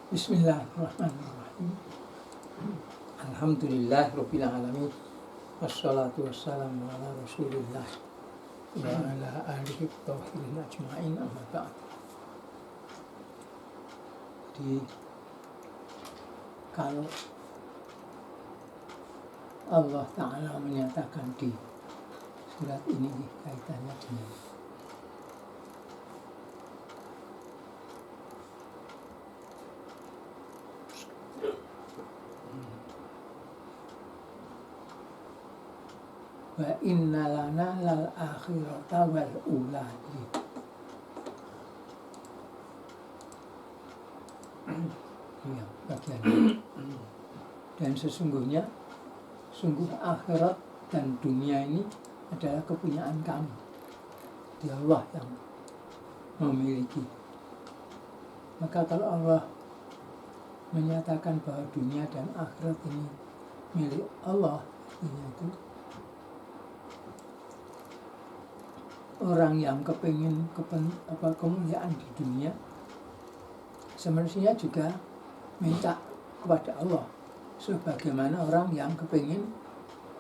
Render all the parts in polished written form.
Bismillahirrahmanirrahim. Alhamdulillah Rabbil alamin. Wassalatu wassalamu ala Rasulillah wa ala alihi thahirin ajma'in, amma ba'd. Jadi kalau Allah Ta'ala menyatakan di surat ini kaitannya dengan wa inna lana lal akhirata wal ula. Ya, bagian ini. Dan sesungguhnya sungguh akhirat dan dunia ini adalah kepunyaan kami. Dia Allah yang memiliki. Maka kalau Allah menyatakan bahwa dunia dan akhirat ini milik Allah, itu orang yang kepingin kemuliaan di dunia semestinya juga minta kepada Allah, sebagaimana orang yang kepingin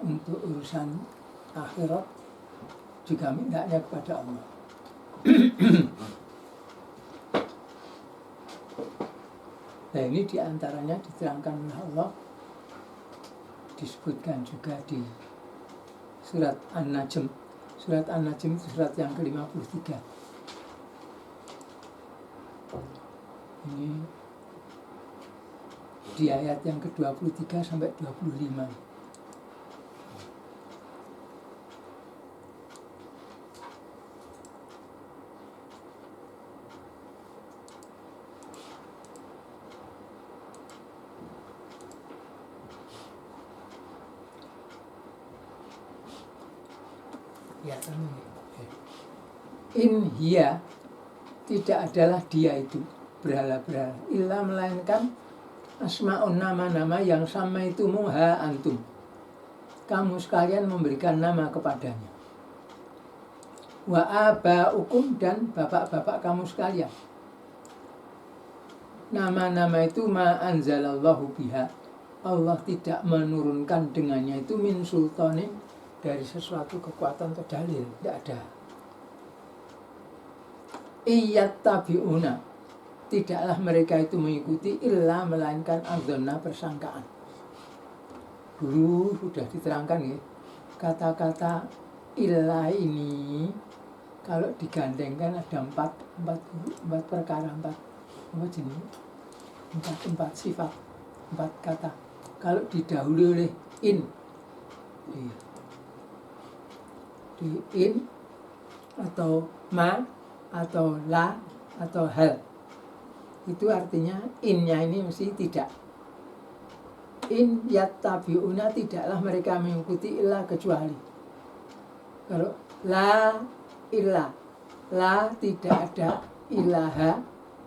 untuk urusan akhirat juga mintanya kepada Allah. Nah, ini diantaranya diterangkan oleh Allah, disebutkan juga di surat An-Najm. Surat An-Najm itu surat yang ke-53. Ini di ayat yang ke-23 sampai 25. In hiya, tidak adalah dia itu berhala-berhala, illa melainkan asma'un, nama-nama yang sama itu muha antum, kamu sekalian memberikan nama kepadanya, wa aba'ukum, dan bapak-bapak kamu sekalian. Nama-nama itu ma anzalallahu biha, Allah tidak menurunkan dengannya itu min sultanin, dari sesuatu kekuatan atau dalil, tidak ada. Iyat tabi'una, tidaklah mereka itu mengikuti illa melainkan adzonna, persangkaan. Dulu sudah diterangkan ya, kata-kata illa ini kalau digandengkan ada empat perkara, empat sifat, empat kata. Kalau didahului oleh in, di in atau ma atau la atau hal, itu artinya innya ini mesti tidak. In yattabi'una, tidaklah mereka mengikuti illa, kecuali. Kalau la illa, la tidak ada ilaha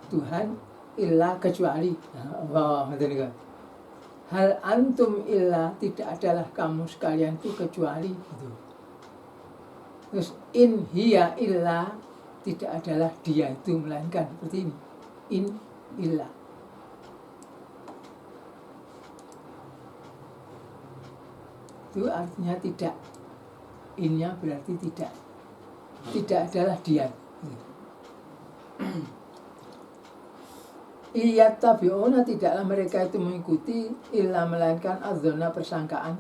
Tuhan illa kecuali Allah. Hal antum illa, tidak adalah kamu sekalian itu kecuali itu. Terus in hiya illa, tidak adalah dia itu melainkan, seperti ini, in illa. Itu artinya tidak. Innya berarti tidak. Tidak adalah dia. Iyat tabi'una, tidaklah mereka itu mengikuti illa melainkan adzonna, persangkaan,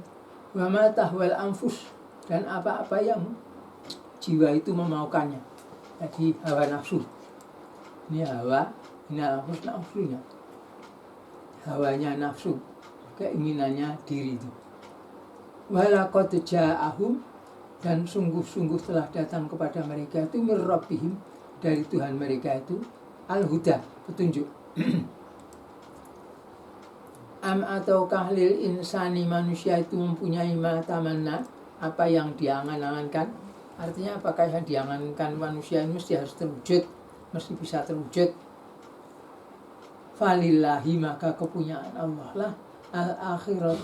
wa ma tahwal anfus, dan apa-apa yang jiwa itu memaukannya. Jadi hawa nafsu, ini hawa, ini nafsunya, hawanya nafsu, keinginannya diri itu. Walaqad ja'ahum, dan sungguh-sungguh telah datang kepada mereka itu mir rabbihim, dari Tuhan mereka itu, al-huda, petunjuk. Am atau kahlil insani, manusia itu mempunyai ma tamanna, apa yang diangan-angankan. Artinya apakah yang diangankan manusia ini mesti harus terwujud, mesti bisa terwujud. Falillahi, maka kepunyaan Allah lah al-akhirat,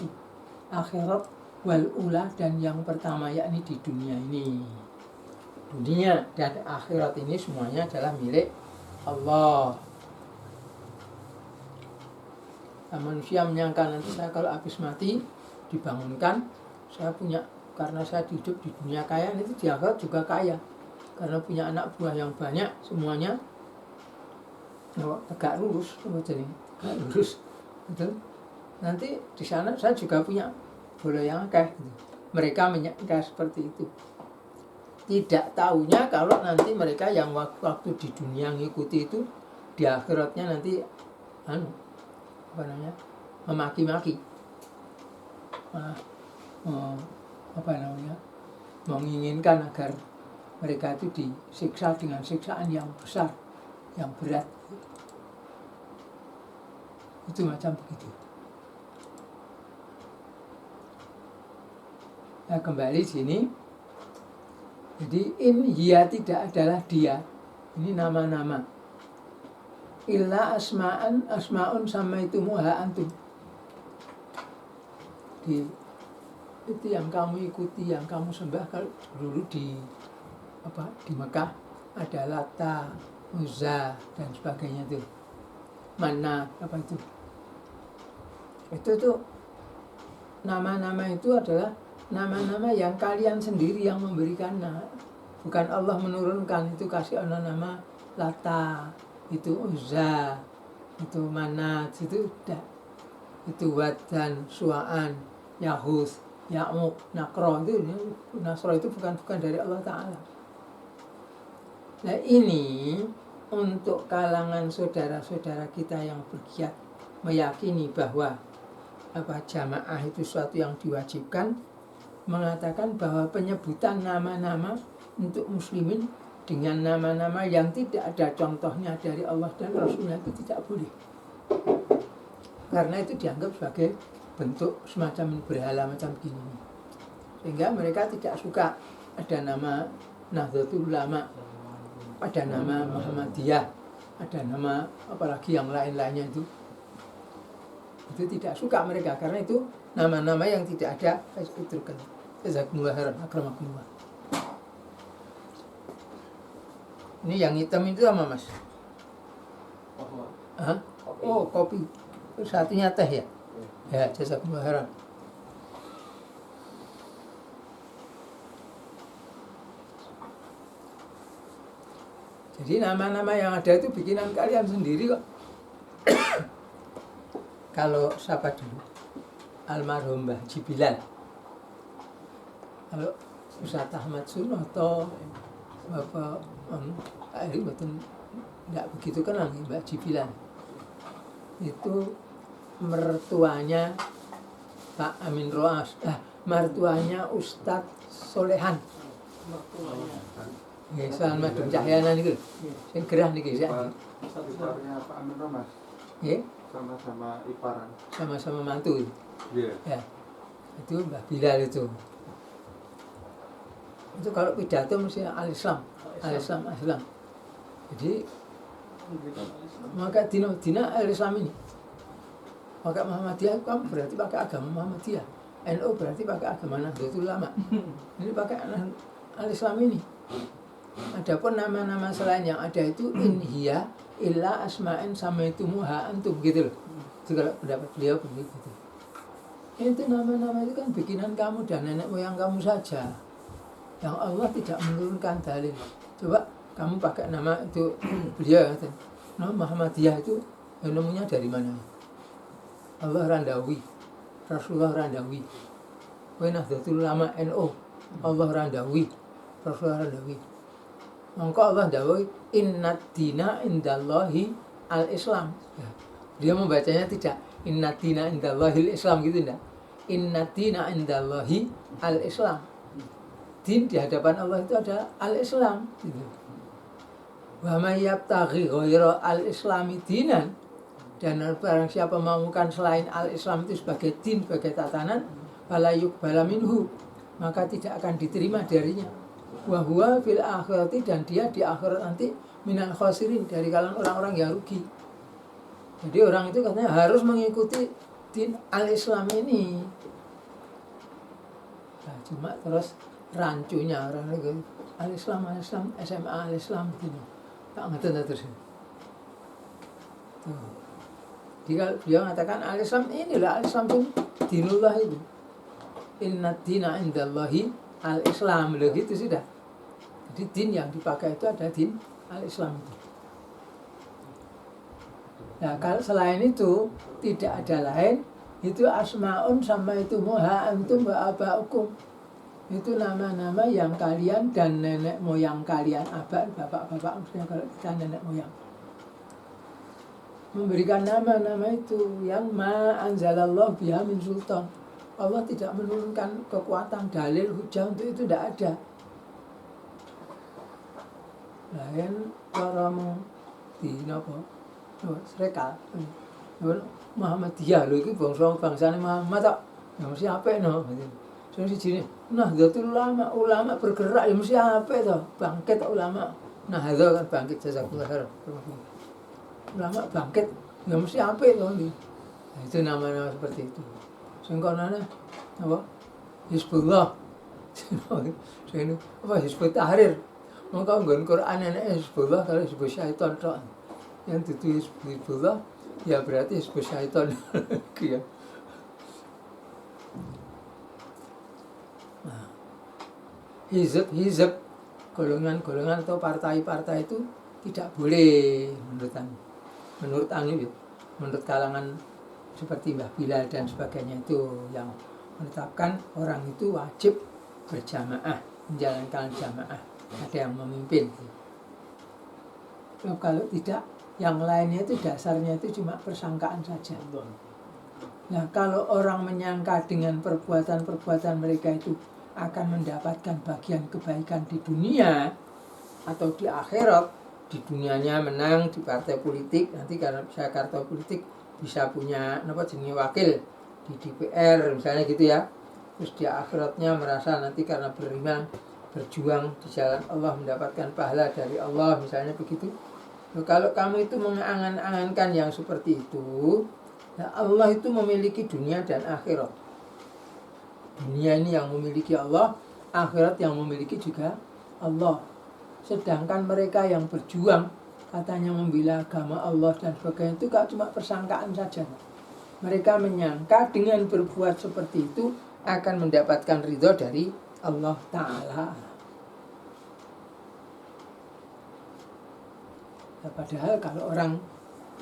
akhirat, wal ula, dan yang pertama yakni di dunia ini. Dunia dan akhirat ini semuanya adalah milik Allah. Nah, manusia menyangka nanti saya kalau habis mati dibangunkan, saya punya, karena saya hidup di dunia kaya, itu di akhirat juga kaya karena punya anak buah yang banyak, semuanya tegak lurus, tegak lurus, gitu. Nanti di sana saya juga punya bola yang akeh, gitu. Mereka menyangka seperti itu. Tidak tahunya kalau nanti mereka yang waktu di dunia ngikuti itu, di akhiratnya nanti memaki-maki, menginginkan agar mereka itu disiksa dengan siksaan yang besar, yang berat. Itu macam begitu. Nah, kembali sini. Jadi hiya tidak adalah dia. Ini nama-nama. Illa asma'un samaitumuha antum. Itu yang kamu ikuti, yang kamu sembah. Kalau dulu di Mekah ada Lata, Uzza dan sebagainya itu. Mana itu tuh nama-nama itu adalah nama-nama yang kalian sendiri yang memberikannya, bukan Allah menurunkan. Itu kasih nama Lata, itu Uzza, itu Manat, itu udah. Itu Wad dan Su'an, Yahus, Ya'muq, Nakro, itu Nasro itu bukan dari Allah Ta'ala. Nah, ini untuk kalangan saudara-saudara kita yang bergiat meyakini bahwa jamaah itu suatu yang diwajibkan, mengatakan bahwa penyebutan nama-nama untuk muslimin dengan nama-nama yang tidak ada contohnya dari Allah dan Rasulnya itu tidak boleh, karena itu dianggap sebagai bentuk semacam berhala macam begini. Sehingga mereka tidak suka ada nama Nahdlatul Ulama, ada nama Muhammadiyah, ada nama apalagi yang lain-lainnya itu tidak suka mereka, karena itu nama-nama yang tidak ada. Itu kan jazakumullah khairan, akramakumullah. Ini yang hitam itu apa, Mas? Oh, kopi. Satunya teh ya? Ya, jazakumullah khairan. Jadi nama-nama yang ada itu bikinan kalian sendiri kok. Kalau siapa dulu? Almarhum Mbah Haji Bilal. Kalau Ustaz Ahmad Sunoto, Bapak ini betul tidak begitu kenal Mbah Haji Bilal. Itu mertuanya Pak Amin Roas, mertuanya Ustadz Solehan. Ya, soal Madun Cahyana nih, yang gerah nih guys ya. Iparnya Pak Amin Roas. Ya. Sama-sama iparan. Sama-sama mantu. Iya. Ya. Itu Mbah Bilal itu. Itu kalau pidato mesti al-Islam. Jadi maka dina al-Islam ini. Maka Muhammadiyah kamu berarti pakai agama Muhammadiyah. NU berarti pakai agama Nahdlatul Ulama. Ini pakai al-Islam ini. Adapun nama-nama selain yang ada itu inhiya illa asma'in samaitumuha antum gitu loh. Itu kalau pendapat beliau begitu. Itu nama-nama itu kan bikinan kamu dan nenek moyang kamu saja, yang Allah tidak menurunkan dalil. Coba kamu pakai nama itu beliau kata, nama Muhammadiyah itu namanya dari mana? Allah Randawi, Rasulullah Randawi. Nahdlatul Ulama NU, Allah Randawi, Rasulullah Randawi. Maka Allah dawai innad dina indallahi al-Islam. Dia membacanya tidak innad dina indallahi al-Islam gitu enggak. Innad dina indallahi al-Islam. Din di hadapan Allah itu ada al-Islam gitu. Wa may yabtaghi ghaira al-Islami dinan, dan barang siapa menemukan selain al-Islam itu sebagai din, sebagai tatanan, fala yuqbala minhu, maka tidak akan diterima darinya. Wa huwa fil akhirati, dan dia di akhirat nanti minal khasirin, dari kalangan orang-orang yang rugi. Jadi orang itu katanya harus mengikuti din al-Islam ini. Nah, cuma terus rancunya orang itu al-Islam, SMA al-Islam gitu. Tak ngerti terus. Jadi kalau beliau mengatakan al-Islam, inilah al-Islam itu dinullah itu. Inna dina indallahi al-Islam, loh gitu sudah. Jadi din yang dipakai itu ada din al-Islam itu. Nah kalau selain itu tidak ada lain, itu asma'un sama itu muha antum wa aba'ukum. Itu nama-nama yang kalian dan nenek moyang kalian, bapak-bapak maksudnya kalau kita nenek moyang. Memberikan nama-nama itu yang ma'anzalallahu biha min sultan. Allah tidak menurunkan kekuatan dalil hujah untuk itu, tidak ada. Lain orang di napa? Srekal. Muhammadiyah lho iki bangsane Muhammad tok. Ya mesti apik no. Sing siji Nahdlatul ulama bergerak ya mesti apik to. Bangkit ulama. Nahdlatul kan bangkit jazakallahu khair. Ulama bangkit ya mesti apik to. Nah, itu nama-nama seperti itu. Sing konane apa? Hizbullah. Sing apa Hizbut Tahrir. Maka nggon Quran enek Hizbullah kalau Hizbus Syaitan tok. Yang ditulis Hizbullah ya berarti Hizbus Syaitan. Ya. Nah, hizb golongan-golongan atau partai-partai itu tidak boleh menurut menurut kalangan seperti Mbah Bilal dan sebagainya itu yang menetapkan orang itu wajib berjamaah, menjalankan jamaah, ada yang memimpin. Kalau tidak, yang lainnya itu dasarnya itu cuma persangkaan saja. Nah kalau orang menyangka dengan perbuatan-perbuatan mereka itu akan mendapatkan bagian kebaikan di dunia atau di akhirat, di dunianya menang di partai politik, nanti karena bisa partai politik bisa punya jenis wakil di DPR misalnya gitu ya, terus di akhiratnya merasa nanti karena beriman berjuang di jalan Allah mendapatkan pahala dari Allah misalnya begitu. Nah, kalau kamu itu mengangan-angankan yang seperti itu, nah Allah itu memiliki dunia dan akhirat. Dunia ini yang memiliki Allah, akhirat yang memiliki juga Allah. Sedangkan mereka yang berjuang katanya membela agama Allah dan sebagainya itu cuma persangkaan saja. Mereka menyangka dengan berbuat seperti itu akan mendapatkan ridho dari Allah Ta'ala. Nah, padahal kalau orang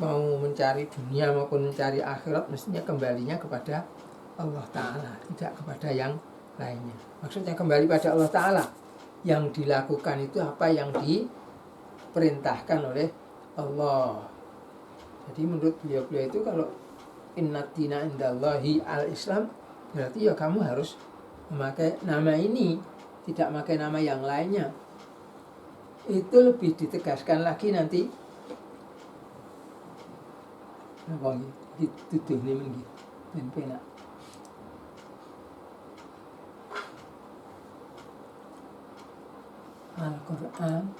mau mencari dunia maupun mencari akhirat mestinya kembalinya kepada Allah Ta'ala, tidak kepada yang lainnya. Maksudnya kembali pada Allah Ta'ala. Yang dilakukan itu apa yang diperintahkan oleh Allah. Jadi menurut beliau-beliau itu kalau inna dina indallahi al-Islam, berarti ya kamu harus memakai nama ini, tidak memakai nama yang lainnya. Itu lebih ditegaskan lagi nanti. Apa dituduh nih mengi ben penak. Al-Quran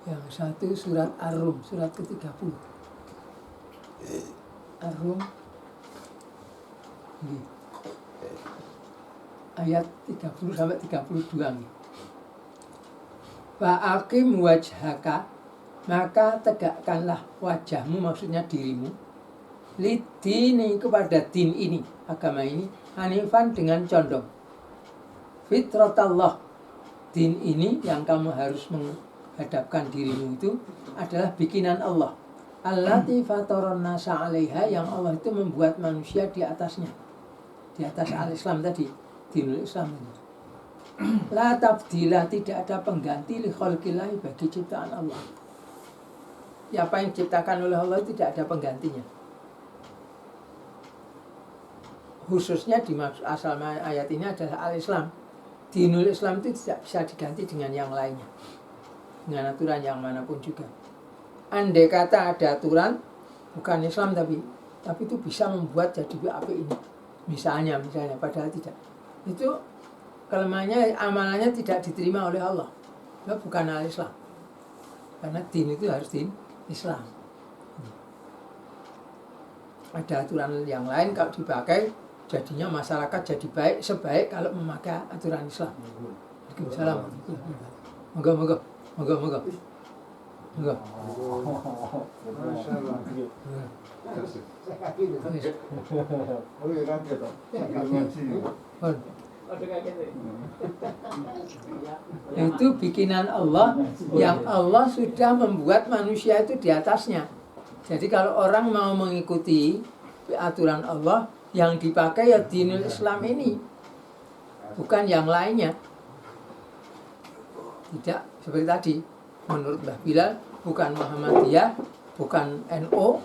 yang satu surat Ar-Rum, surat ke-30. Ar-Rum ini ayat 30 sampai 32 nih. Fa'aqim wajhaka, maka tegakkanlah wajahmu, maksudnya dirimu, lidini, kepada din ini, agama ini, hanifan, dengan condong. Fitratallah, din ini yang kamu harus menghadapkan dirimu itu adalah bikinan Allah. Allati fataron nasa 'alaiha, yang Allah itu membuat manusia di atasnya, di atas al-Islam tadi, dinul Islam ini. La tabdila, tidak ada pengganti li khalqillahi, bagi ciptaan Allah. Ya, apa yang diciptakan oleh Allah tidak ada penggantinya. Khususnya dimaksud asal ayat ini adalah al-Islam. Dinul Islam itu tidak bisa diganti dengan yang lainnya, dengan aturan yang manapun juga. Andai kata ada aturan bukan Islam tapi itu bisa membuat jadi apik ini. Misalnya padahal tidak. Itu kelemahannya, amalannya tidak diterima oleh Allah. Itu bukan al-Islam. Karena din itu harus din Islam. Ada aturan yang lain kalau dipakai jadinya masyarakat jadi baik, sebaik kalau memakai aturan Islam. Waalaikumsalam. Moga. Enggak. Masya Allah. Wis. Oh iya kaget toh. Ngaji. Pun. Itu bikinan Allah yang Allah sudah membuat manusia itu di atasnya. Jadi kalau orang mau mengikuti aturan Allah, yang dipakai ya dinul Islam ini, bukan yang lainnya. Tidak seperti tadi, menurut Mbah Bilal bukan Muhammadiyah, bukan NO,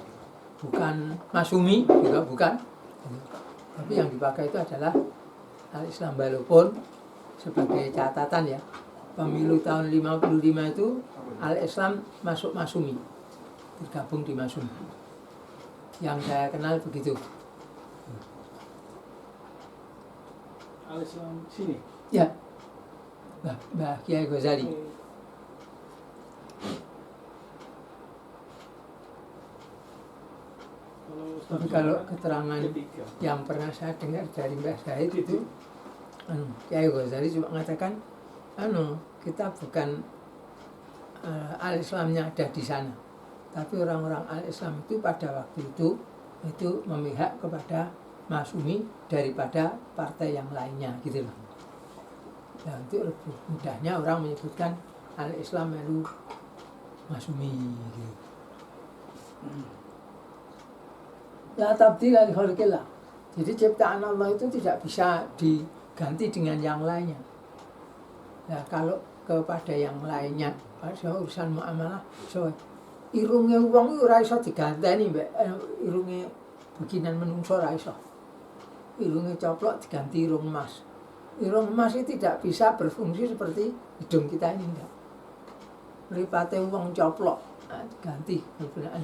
bukan Masumi, juga bukan. Tapi yang dipakai itu adalah Al-Islam. Walaupun sebagai catatan ya, pemilu tahun 55 itu Al-Islam masuk Masumi, bergabung di Masumi. Yang saya kenal begitu. Al-Islam sini. Ya, Mbah Kiai Ghazali. Tapi kalau keterangan yang pernah saya dengar dari Mbah Said itu, Kiai Ghazali cuma mengatakan, kita bukan Al-Islamnya ada di sana, tapi orang-orang Al-Islam itu pada waktu itu memihak kepada Masumi daripada partai yang lainnya, gitu loh. Nah, itu lebih mudahnya orang menyebutkan Al-Islam lalu Masumi, gitu. La tabdila li khalqillah. Jadi ciptaan Allah itu tidak bisa diganti dengan yang lainnya. Nah, kalau kepada yang lainnya, pada urusan muamalah, so irunge wong ora iso diganteni mbek irunge bikinan menungso ora iso. Irunge coplok diganti irung emas. Irung emas itu tidak bisa berfungsi seperti hidung kita ini, enggak. Mripate wong coplok, diganti kegunaan.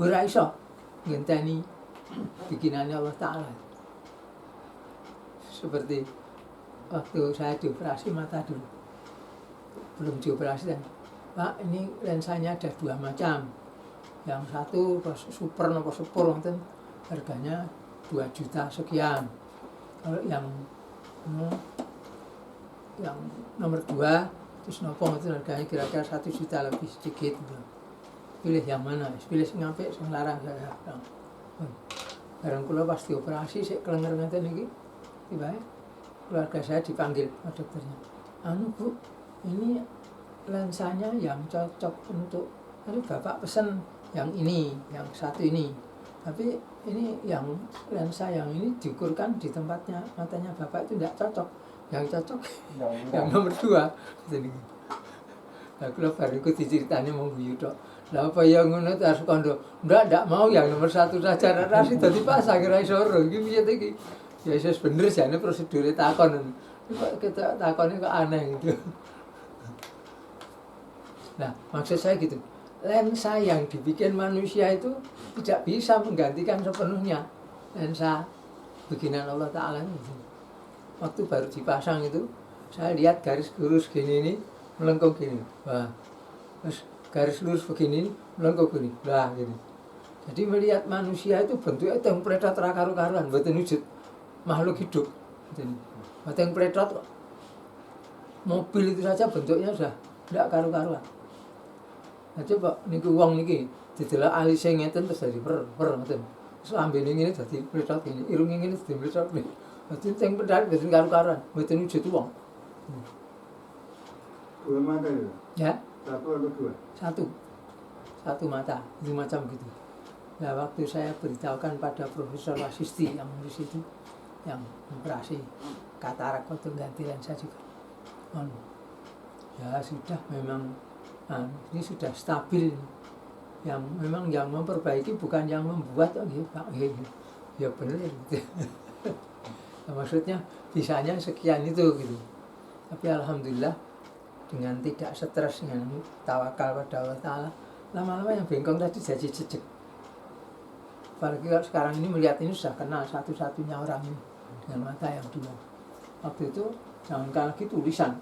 Ora iso ngenteni bikinannya Allah Ta'ala. Seperti waktu saya dioperasi mata dulu, belum dioperasi kan, Pak, ini lensanya ada 2 macam. Yang satu super nopo sepur, harganya 2 juta sekian. Kalau yang nomor 2 terus nopo itu harganya kira-kira 1 juta lebih sedikit. Pilih yang mana? Pilih sing apik, sing larang saya. Barang kula pas dioperasi sik klenger ngeten iki, tiba-tiba keluarga saya dipanggil ke dokternya. Bu, ini lensanya yang cocok untuk, Bapak pesen yang ini, yang satu ini. Tapi ini yang lensa yang ini diukurkan di tempatnya matanya Bapak itu tidak cocok. Yang cocok yang nomor 2. Jadi, nah, kula baru ikut diceritanya mau guyu tok. Lah apa yang ngono harus kondo. Ndak mau yang nomor 1 saja. Rasi dadi pasang kira iso ora. Iki piye iki? Ya wis bener jane prosedure takon. Kok kita takone kok aneh gitu. Nah, maksud saya gitu. Lensa yang dibikin manusia itu tidak bisa menggantikan sepenuhnya lensa bikinan Allah Ta'ala itu. Waktu baru dipasang itu, saya lihat garis lurus gini ini melengkung gini. Wah, terus garis lurus begini melengkung gini. Lah gini. Jadi melihat manusia itu bentuknya yang pletot karu-karuan, mboten wujud makhluk hidup. Mboten pletot kok. Mobil itu saja bentuknya sudah tidak karu-karuan. Nah, coba niku wong niki didelok alise ngeten terus dadi per ngoten. Terus ambene ngene dadi pletot ngene, irunge ngene dadi pletot ngene. Dadi teng pedal dadi karu-karuan, mboten wujud wong. 2 mata ya? Ya. 1 atau 2? Satu mata, itu macam gitu. Nah, waktu saya beritahukan pada Profesor Wasisti yang ngurus itu, yang operasi katarak waktu ganti lensa juga. Ya sudah, memang ini sudah stabil. Yang memang yang memperbaiki bukan yang membuat. Ya benar gitu. Nah, maksudnya bisanya sekian itu gitu. Tapi alhamdulillah dengan tidak stres, dengan tawakal pada Allah Ta'ala, lama-lama yang bengkong tadi jadi jejak. Apalagi kalau sekarang ini melihat ini sudah kenal satu-satunya orang ini dengan mata yang 2. Waktu itu jangankan lagi tulisan,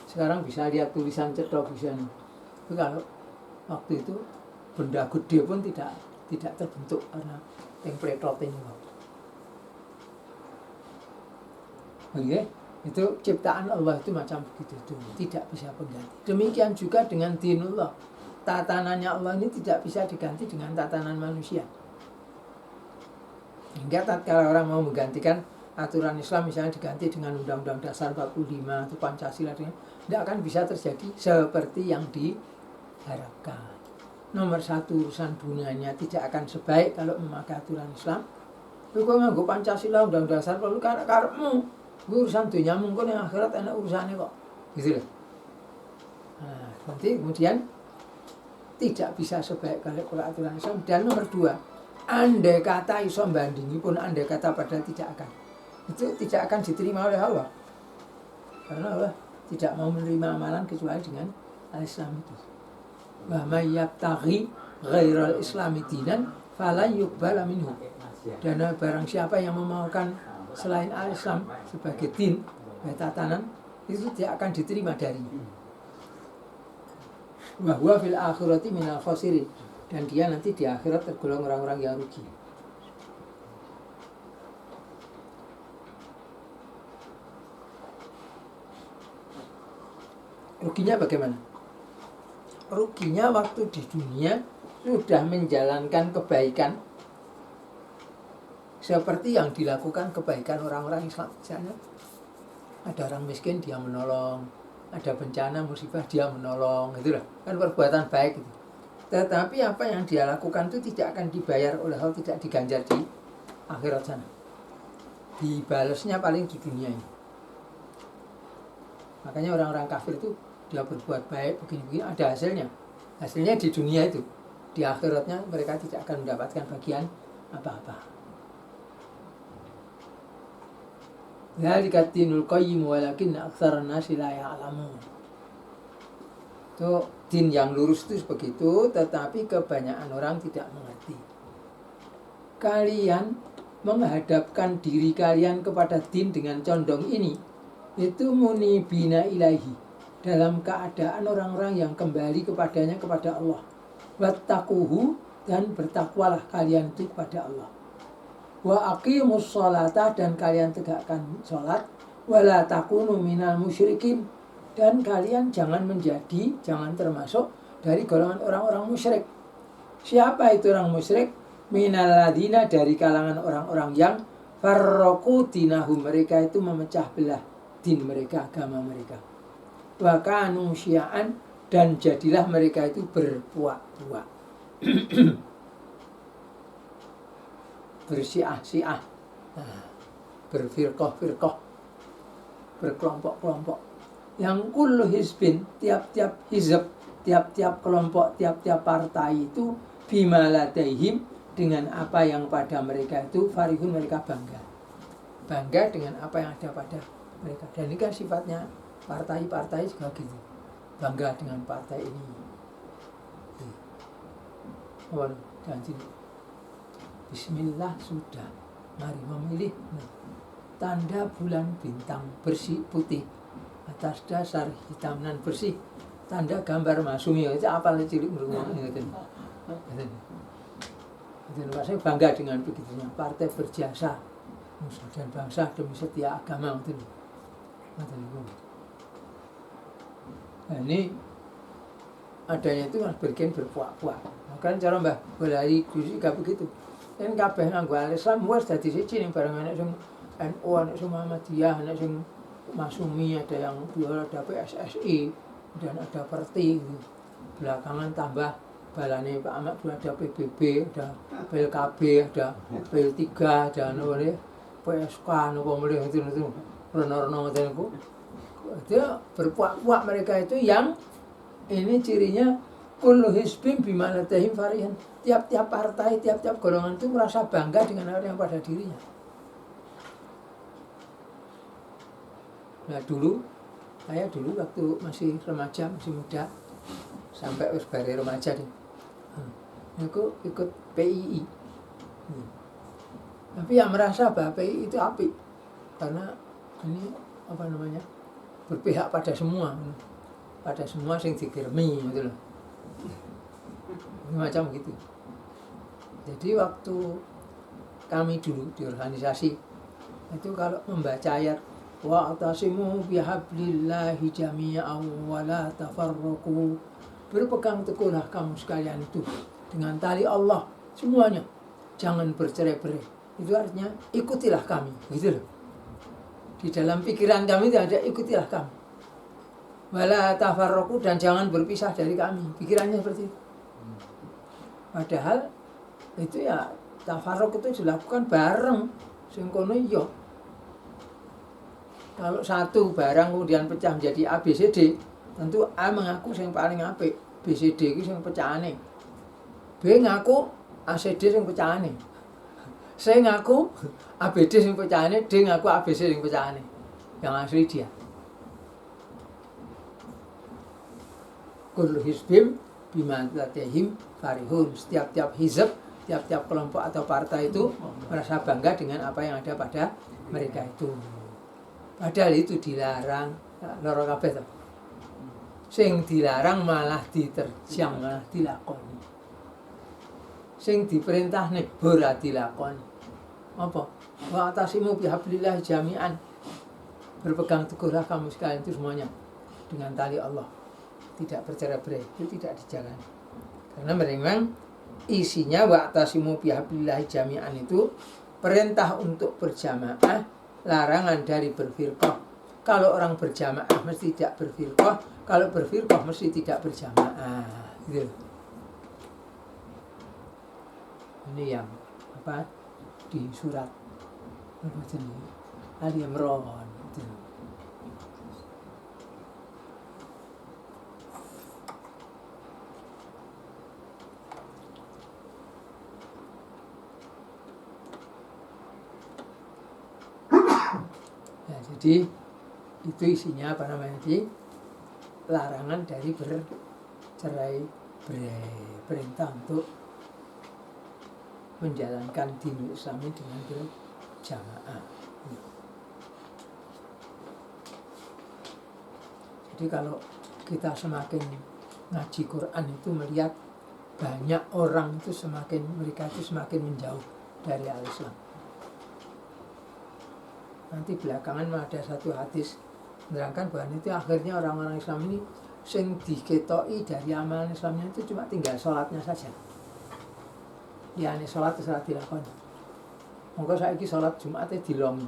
sekarang bisa lihat tulisan cetok bisa nih. Tapi kalau waktu itu benda gede pun tidak terbentuk karena templetot ini. Oke, itu ciptaan Allah itu macam begitu, tidak bisa pengganti. Demikian juga dengan dinullah. tatanannya Allah ini tidak bisa diganti dengan tatanan manusia. Hingga tatkala orang mau menggantikan aturan Islam misalnya diganti dengan Undang-Undang Dasar 45 atau Pancasila, tidak akan bisa terjadi seperti yang diharapkan. Nomor satu, urusan dunianya tidak akan sebaik kalau memakai aturan Islam. Lu kok nganggo Pancasila, Undang-Undang Dasar perlu karepmu. Urusan dunyamu kok yang akhirat enak urusannya kok. Gitu loh. Nah, nanti kemudian tidak bisa sebaik kalau aturan Islam. Dan nomor dua, andai kata iso bandingi pun, andai kata padahal tidak akan, itu tidak akan diterima oleh Allah, karena Allah tidak mau menerima amalan kecuali dengan al-Islam itu. Wa may yabtaghi ghairal islami dinan falan yuqbala minhu. Dan barang siapa yang memaukan selain al-Islam sebagai din, tatanan, itu tidak akan diterima darinya. Wa huwa fil akhirati minal khasirin. Dan dia nanti di akhirat tergolong orang-orang yang rugi. Ruginya bagaimana? Ruginya waktu di dunia sudah menjalankan kebaikan seperti yang dilakukan kebaikan orang-orang Islam. Misalnya ada orang miskin dia menolong, ada bencana musibah dia menolong, itulah kan perbuatan baik itu. Tetapi apa yang dia lakukan itu tidak akan dibayar oleh Allah, tidak diganjar di akhirat sana. Dibalasnya paling di dunia ini. Makanya orang-orang kafir itu dia berbuat baik begini-begini ada hasilnya. Hasilnya di dunia itu. Di akhiratnya mereka tidak akan mendapatkan bagian apa-apa. Dzalika dinul qayyim walakinna aktsaran nasi la ya'lamun. Itu din yang lurus itu begitu, tetapi kebanyakan orang tidak mengerti. Kalian menghadapkan diri kalian kepada din dengan condong ini, itu munibina ilahi, dalam keadaan orang-orang yang kembali kepadanya, kepada Allah. Wattaquhu, dan bertakwalah kalian itu kepada Allah. Wa aqimus sholata, dan kalian tegakkan sholat. Wala takunu minal musyrikin, dan kalian jangan termasuk dari golongan orang-orang musyrik. Siapa itu orang musyrik? Minal ladina, dari kalangan orang-orang yang farraqu dinahum, mereka itu memecah belah din mereka, agama mereka. Wa kanu syi'an, dan jadilah mereka itu berpuak-puak. Bersiah-siah, berfirqah-firqah, berkelompok-kelompok. Yang kullu hizbin, tiap-tiap hizb, tiap-tiap kelompok, tiap-tiap partai itu bima ladaihim, dengan apa yang pada mereka itu farihun, mereka bangga dengan apa yang ada pada mereka. Dan ini kan sifatnya partai-partai juga gitu, bangga dengan partai ini. Dan bismillah sudah, mari memilih. Tanda bulan bintang bersih putih atas dasar hitam dan bersih, tanda gambar Masumi, itu apa cilik merumah gitu. Saya bangga dengan begitunya. Partai berjasa musuh dan bangsa demi setia agama itu. Nah, ini adanya itu mas bergen berpuak-puak. Kan cara Mbah Bolari Gusi gak begitu. Dan kabeh nganggo Islam wis dadi siji ning bareng anak sing NU, anak sing Muhammadiyah, anak sing Masumi, ada yang ada PSSI, dan ada Perti gitu. Belakangan tambah balane Pak Ahmad ada PBB, ada PLKB, ada PL3, ada PSK, apa mulai itu Rono-rono itu. Dia berpuak-puak mereka itu, yang ini cirinya kullu hizbin bima ladaihim farihan. Tiap-tiap partai, tiap-tiap golongan itu merasa bangga dengan apa yang pada dirinya. Nah saya dulu waktu masih remaja, masih muda, sampai bare remaja deh, aku ikut PII. Tapi yang merasa bahwa PII itu apik, karena ini berpihak pada semua yang dikirmi gitu loh. Macam gitu. Jadi waktu kami dulu di organisasi itu kalau membaca ayat wa'tasimu bihablillahi jami'an wa la tafarraqu, berpegang teguhlah kamu sekalian itu dengan tali Allah semuanya, jangan bercerai-berai. Itu artinya ikutilah kami, gitu loh. Di dalam pikiran kami tidak ada ikutilah kami. Wala tafarraqu, dan jangan berpisah dari kami. Pikirannya seperti itu. Padahal itu ya tafarruq itu dilakukan bareng. Sing kono iya. Kalau satu barang kemudian pecah menjadi A, B, C, D, tentu A mengaku yang paling apik, B, C, D itu yang pecahane. B ngaku A, C, D yang pecahane. C ngaku A, B, D yang pecahane, D ngaku A, B, C yang pecahane. Yang asli dia. Kullu hizbim bima latihim farihun. Setiap-tiap hizb, tiap-tiap kelompok atau partai itu merasa bangga dengan apa yang ada pada mereka itu. Padahal itu dilarang, loro kabeh to. Sing dilarang malah diterjang, malah dilakoni. Sing diperintah nek ora dilakoni. Apa? Wa atasimu bihablillah jami'an. Berpegang teguhlah kamu sekalian itu semuanya dengan tali Allah. Tidak bercerai-berai, itu tidak dijalani. Karena memang isinya wa atasimu bihablillah jami'an itu perintah untuk berjamaah, larangan dari berfirqah. Kalau orang berjamaah mesti tidak berfirqah, kalau berfirqah mesti tidak berjamaah. Gitu. Ini yang apa di surat apa jenis Ali Imran. Gitu. Ya, jadi itu isinya apa namanya di larangan dari bercerai berai, perintah untuk menjalankan dinul Islami dengan berjamaah. Jadi kalau kita semakin ngaji Quran itu melihat banyak orang itu mereka itu semakin menjauh dari al-Islam. Nanti belakangan ada satu hadis menerangkan bahwa itu akhirnya orang-orang Islam ini sing diketoi dari amalan Islamnya itu cuma tinggal sholatnya saja. Ya ini sholat itu sholat dilakoni. Monggo saiki sholat Jumatnya dilongi.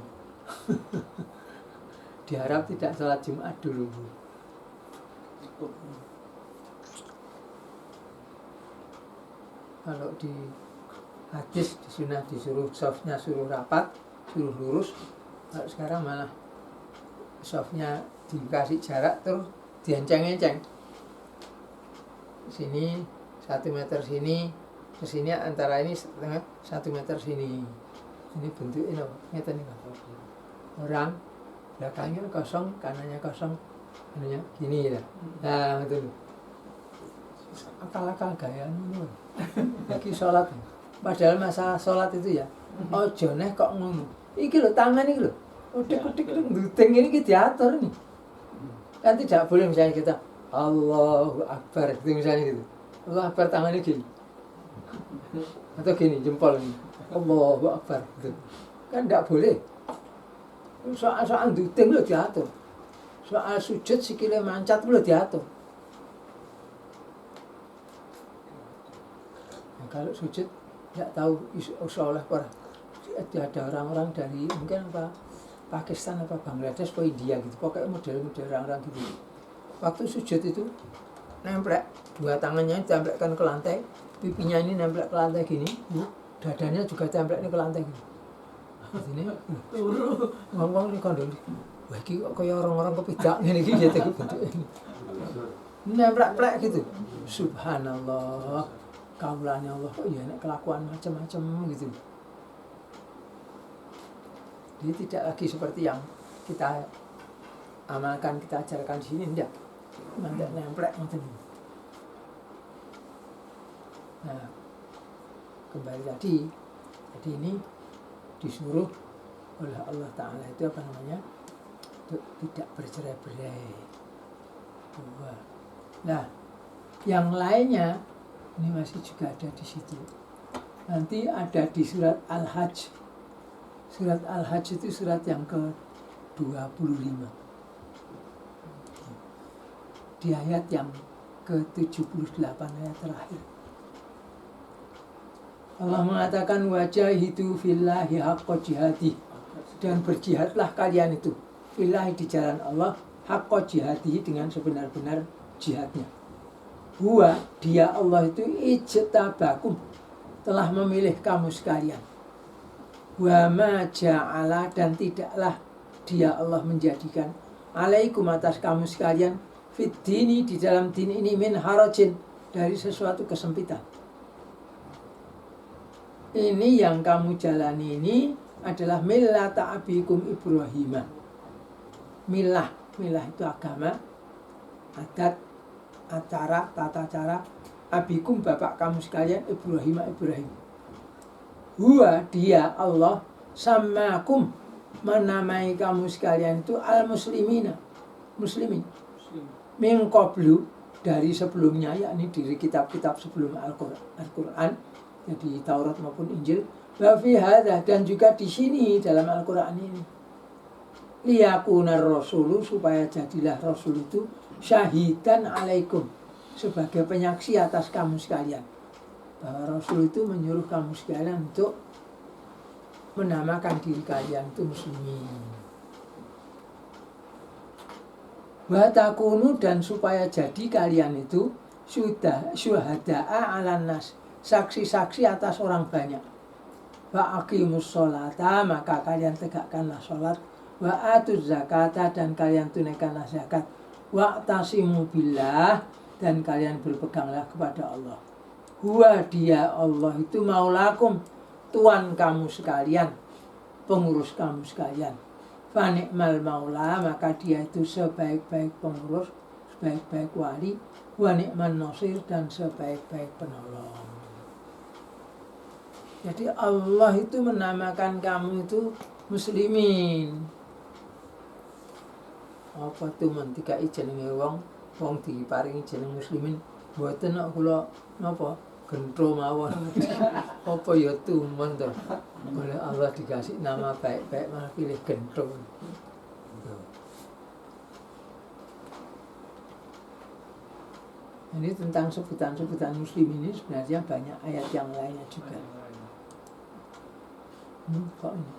Diharap tidak sholat Jumat dulu. Kalau di hadis di sunnah disuruh softnya suruh rapat, suruh lurus. Kalau sekarang malah softnya dikasih jarak terus dienceng-enceng. Sini 1 meter sini, ke sini antara ini setengah 1 meter sini. Ini bentuknya ngeten iki. Orang belakangnya kosong, kanannya kosong, anunya gini ya. Nah, itu. Akal-akal gaya ngono. Lagi sholat. Padahal masalah sholat itu ya, ojo neh kok ngono. Iki lho tangan iki lho. Udik-udik nduting ini diatur nih. Kan tidak boleh misalnya kita Allahu Akbar gitu misalnya gitu. Allahu Akbar tangannya gini. Atau gini jempol ini. Allahu Akbar gitu. Kan tidak boleh. Soal nduting lho diatur. Soal sujud sikile mancat lho diatur. Nah, kalau sujud tidak tahu sholat apa. Ada orang-orang dari mungkin apa Pakistan apa Bangladesh atau India gitu, pokoknya model-model orang-orang gitu. Waktu sujud itu nemplek dua tangannya tempelkan ke lantai, pipinya ini nemplek ke lantai gini, dadanya juga templeknya ke lantai gini. Ini ngomong nih kondol, wah ini kok kayak orang-orang kepidak gini gitu bentuknya. Nemplek-plek gitu. Subhanallah, kaulanya Allah kok ya kelakuan macam-macam gitu. Jadi tidak lagi seperti yang kita amalkan, kita ajarkan di sini, enggak. Nanti nemplek macam ini. Nah, kembali tadi, jadi ini disuruh oleh Allah Ta'ala itu apa namanya? Untuk tidak bercerai-berai. Nah, yang lainnya ini masih juga ada di situ. Nanti ada di surat Al-Hajj. Surat Al-Hajj itu surat yang ke-25. Di ayat yang ke-78 ayat terakhir. Allah mengatakan wajahidu fillahi haqqa jihadih, dan berjihadlah kalian itu fillahi di jalan Allah haqqa jihadih, dengan sebenar-benar jihadnya. Huwa, dia Allah itu ijtabakum, telah memilih kamu sekalian. Wa ma ja'ala, dan tidaklah dia Allah menjadikan alaikum, atas kamu sekalian, fid dini, di dalam din ini, min harajin, dari sesuatu kesempitan. Ini yang kamu jalani ini adalah millata abikum Ibrahim. Milah itu agama, adat, acara, tata cara. Abikum, bapak kamu sekalian, Ibrahim. Huwa, dia Allah, samakum, menamai kamu sekalian itu al-muslimin, min qablu, dari sebelumnya, yakni dari kitab-kitab sebelum Al-Quran, jadi Taurat maupun Injil. Wa fi hadza, dan juga di sini dalam Al-Quran ini, liyakunar rasulu, supaya jadilah Rasul itu syahidan alaikum, sebagai penyaksi atas kamu sekalian, bahwa Rasul itu menyuruh kamu sekalian untuk menamakan diri kalian itu muslimin. Wa takunu, dan supaya jadi kalian itu syuhada'a 'alan nas, saksi-saksi atas orang banyak. Wa aqimus sholata, maka kalian tegakkanlah sholat. Wa atuz zakata, dan kalian tunaikanlah zakat. Wa tasimu billah, dan kalian berpeganglah kepada Allah. Huwa, dia Allah itu maulakum, Tuhan kamu sekalian, pengurus kamu sekalian. Fa ni'mal maula, maka dia itu sebaik-baik pengurus, sebaik-baik wali. Wa ni'man nasir, dan sebaik-baik penolong. Jadi Allah itu menamakan kamu itu muslimin. Apa tuh mentika jenenge wong diparingi jeneng muslimin, mboten nek kula napa gentro mawon. Apa ya tumen to. Oleh Allah dikasih nama baik-baik malah pilih gentro. Ini tentang sebutan-sebutan muslim ini sebenarnya banyak ayat yang lainnya juga. Kok ini?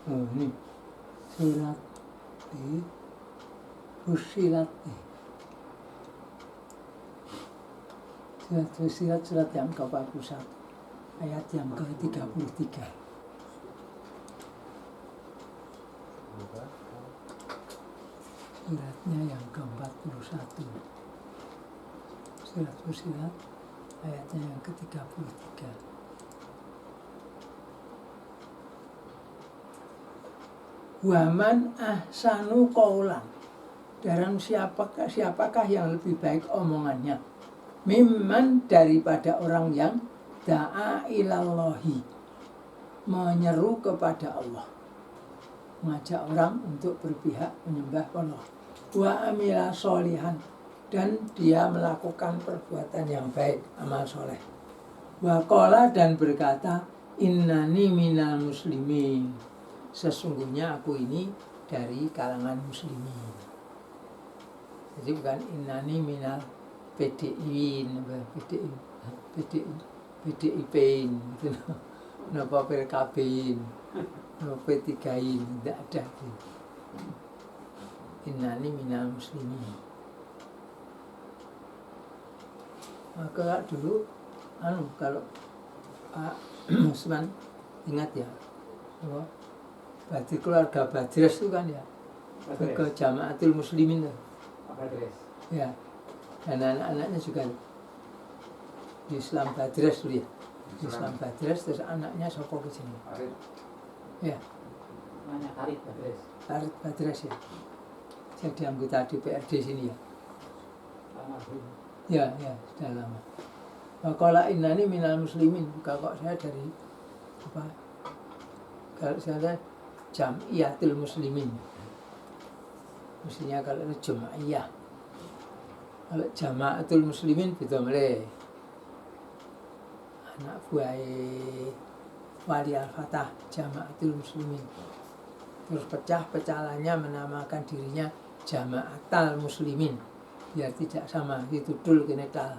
Ini surat Fussilat. Surat Fussilat, surat yang ke-41 ayat yang ke-33. Suratnya yang ke-41, surat Fussilat ayatnya yang ke-33. Waman ahsanu qaulan, Dan siapakah yang lebih baik omongannya? Mimman, daripada orang yang da'a ilallahi, menyeru kepada Allah, mengajak orang untuk berpihak menyembah Allah. Wa amila sholihan, dan dia melakukan perbuatan yang baik, amal soleh. Wa qala, dan berkata, innani minal muslimin, sesungguhnya aku ini dari kalangan muslimin. Jadi bukan innani minal PDIin, PDIPin, gitu. Napa PKBin, napa P3in, tidak ada. Innani minal muslimin. Maka dulu, kalau Pak Usman ingat ya, Badri, keluarga Badres itu kan ya, ke Jamaatul Muslimin tuh. Ya, dan anak-anaknya juga di Islam Badres dulu ya. Di Islam Badres, terus anaknya sopo ke sini. Ya. Namanya Farid Badres. Farid Badres ya. Jadi anggota DPRD sini ya. Ya, sudah lama. Qala innani minal muslimin. Kok saya dari apa? Kalau saya Jamiyatul Muslimin. Mestinya kalau itu Jum'iyah. Kalau Jamaatul Muslimin beda meleh. Anak buah Wali Al-Fatah, Jamaatul Muslimin. Terus pecah-pecalannya menamakan dirinya Jamaatal Muslimin. Biar tidak sama, itu dul kene tal.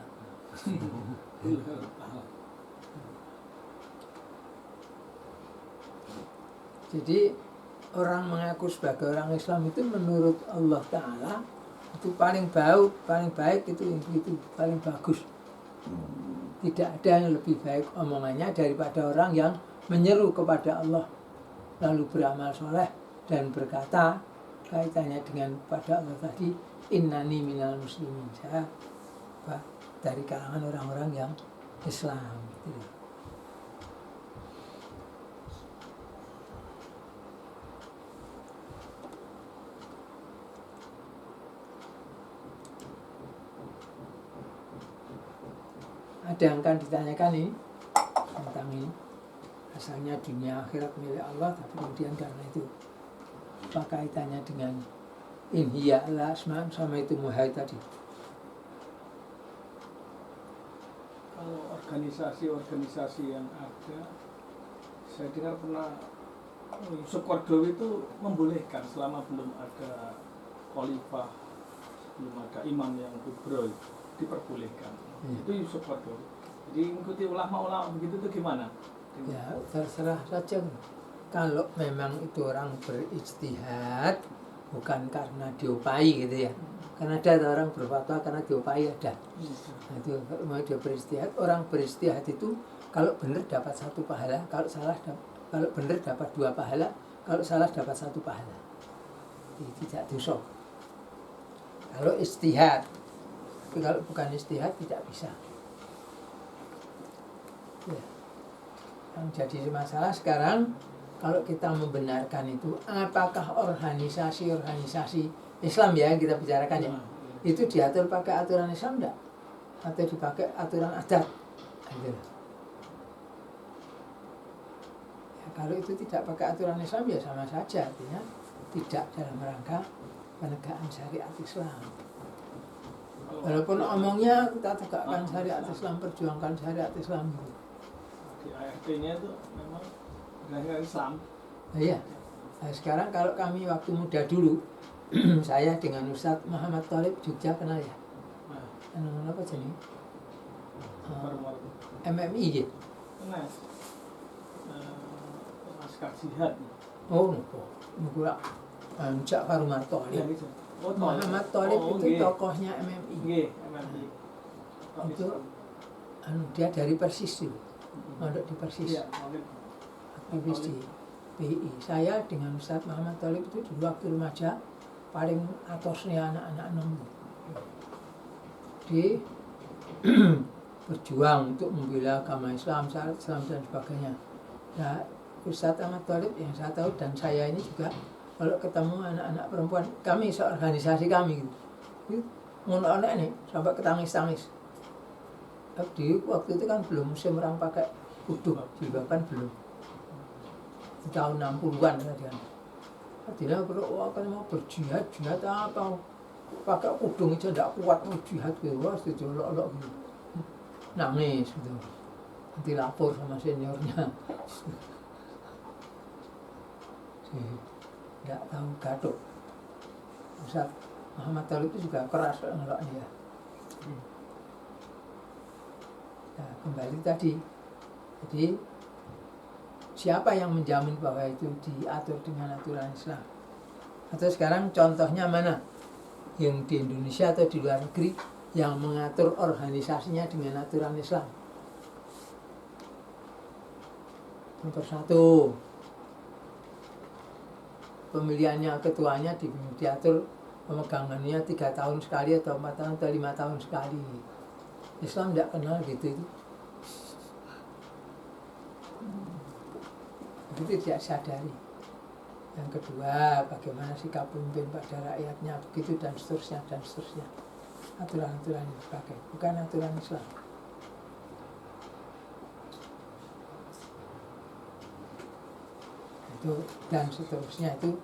Jadi orang mengaku sebagai orang Islam itu menurut Allah Ta'ala itu paling baik itu paling bagus. Tidak ada yang lebih baik omongannya daripada orang yang menyeru kepada Allah lalu beramal soleh dan berkata kaitannya dengan pada Allah tadi, innani minal muslimin, saya dari kalangan orang-orang yang Islam gitu. Ada yang akan ditanyakan ini tentang ini, asalnya dunia akhirat milik Allah, tapi kemudian karena itu apa kaitannya dengan inhiya al-asma sama itu muhai tadi? Kalau organisasi-organisasi yang ada, saya dengar pernah Yusuf Qaradawi itu membolehkan selama belum ada khalifah, belum ada imam yang kubro, diperbolehkan. Itu Yusuf Qaradawi. Jadi mengikuti ulama-ulama begitu itu gimana? Ya terserah saja. Kalau memang itu orang berijtihad bukan karena diupai gitu ya. Karena ada orang berfatwa karena diupai ada. Nah, itu mau dia beristihad, orang beristihad itu kalau benar dapat 1 pahala, kalau benar dapat 2 pahala, kalau salah dapat 1 pahala. Jadi tidak dosa. Kalau istihad, tapi kalau bukan istihad tidak bisa. Ya. Yang jadi masalah sekarang kalau kita membenarkan itu, apakah organisasi Islam ya yang kita bicarakan ya, itu diatur pakai aturan Islam enggak? Atau dipakai aturan adat? Gitu. Ya, kalau itu tidak pakai aturan Islam ya sama saja, artinya tidak dalam rangka penegakan syariat Islam. Walaupun omongnya kita tegakkan syariat Islam, perjuangkan syariat Islam gitu. Di ART-nya itu memang negara Islam. Nah, iya. Nah, sekarang kalau kami waktu muda dulu, saya dengan Ustadz Muhammad Thalib Jogja kenal ya. Apa jenis? MMI gitu. Kenal. Laskar Jihad. Oh, enggak. Ja'far Umar Thalib. Muhammad Thalib itu tokohnya MMI. Nggih, MMI. Itu dia dari Persis itu. Mondok di Persis. Iya, aktivis di PI. Saya dengan Ustadz Muhammad Thalib itu di waktu remaja paling atosnya anak-anak nemu. Di berjuang untuk membela agama Islam, syariat Islam dan sebagainya. Nah, Ustadz Ahmad Thalib yang saya tahu dan saya ini juga kalau ketemu anak-anak perempuan kami seorganisasi kami gitu ngono nih sampai ketangis-tangis. Di waktu itu kan belum musim orang pakai kudung, jilbaban belum. Di tahun 60-an kan. Artinya kalau akan mau berjihad, jihad apa? Pakai kudung aja tidak kuat mau jihad gitu, wah dijolok-olok gitu. Nangis gitu. Nanti lapor sama seniornya. Tidak tahu gaduh. Ustaz Muhammad Talib itu juga keras ngeloknya. Nah, kembali tadi. Jadi siapa yang menjamin bahwa itu diatur dengan aturan Islam? Atau sekarang contohnya mana? Yang di Indonesia atau di luar negeri yang mengatur organisasinya dengan aturan Islam? Nomor 1, pemilihannya ketuanya diatur pemegangannya 3 tahun sekali atau 4 tahun atau 5 tahun sekali. Islam tidak kenal gitu itu. Itu tidak sadari. Yang kedua, bagaimana sikap pemimpin pada rakyatnya, begitu dan seterusnya dan seterusnya. Aturan-aturan yang dipakai, bukan aturan Islam. Itu dan seterusnya itu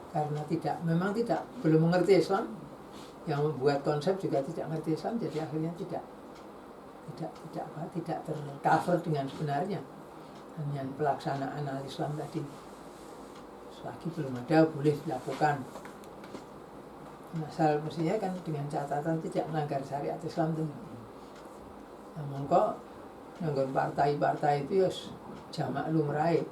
karena memang belum mengerti Islam, yang membuat konsep juga tidak mengerti Islam, jadi akhirnya tidak tercover dengan sebenarnya dengan pelaksanaan al-Islam tadi. Selagi belum ada boleh dilakukan. Asal mestinya kan dengan catatan tidak melanggar syariat Islam itu. Namun kok nganggon partai-partai itu ya jamak lumrahe.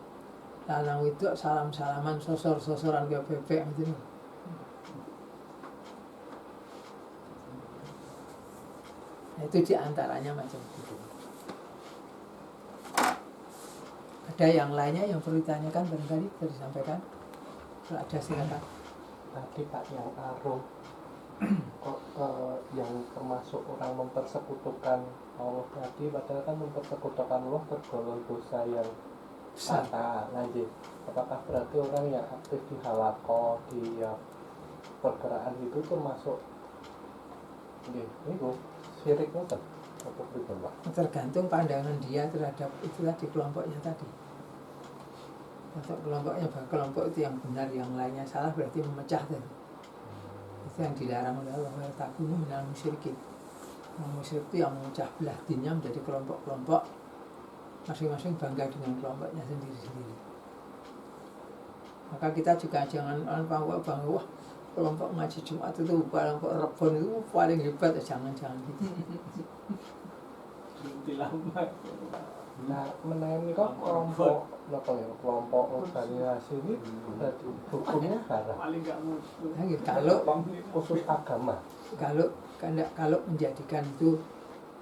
Lanang itu salam-salaman, sosor-sosoran kayak bebek gitu. Nah, itu diantaranya macam itu. Ada yang lainnya yang perlu ditanyakan barangkali bisa disampaikan. Kalau ada silakan. Tadi Pak yang aruh kok yang termasuk orang mempersekutukan Allah tadi, padahal kan mempersekutukan Allah tergolong dosa yang fatal. Lanjut, apakah berarti orang yang aktif di halakoh, di pergerakan itu termasuk itu syirik itu atau berubah? Tergantung pandangan dia terhadap itulah di kelompoknya tadi. Untuk kelompok itu yang benar, yang lainnya salah, berarti memecah tadi. Itu yang dilarang oleh Allah, wa takunu minal musyrikin. Orang musyrik itu yang memecah belah dinnya menjadi kelompok-kelompok, masing-masing bangga dengan kelompoknya sendiri-sendiri. Maka kita juga jangan bangga wah kelompok ngaji Jumat itu, kelompok Rebon itu paling hebat, jangan gitu. Nah, menaiki kok kelompok organisasi ini berarti hukumnya haram. Nah, kalau khusus agama. Kalau menjadikan itu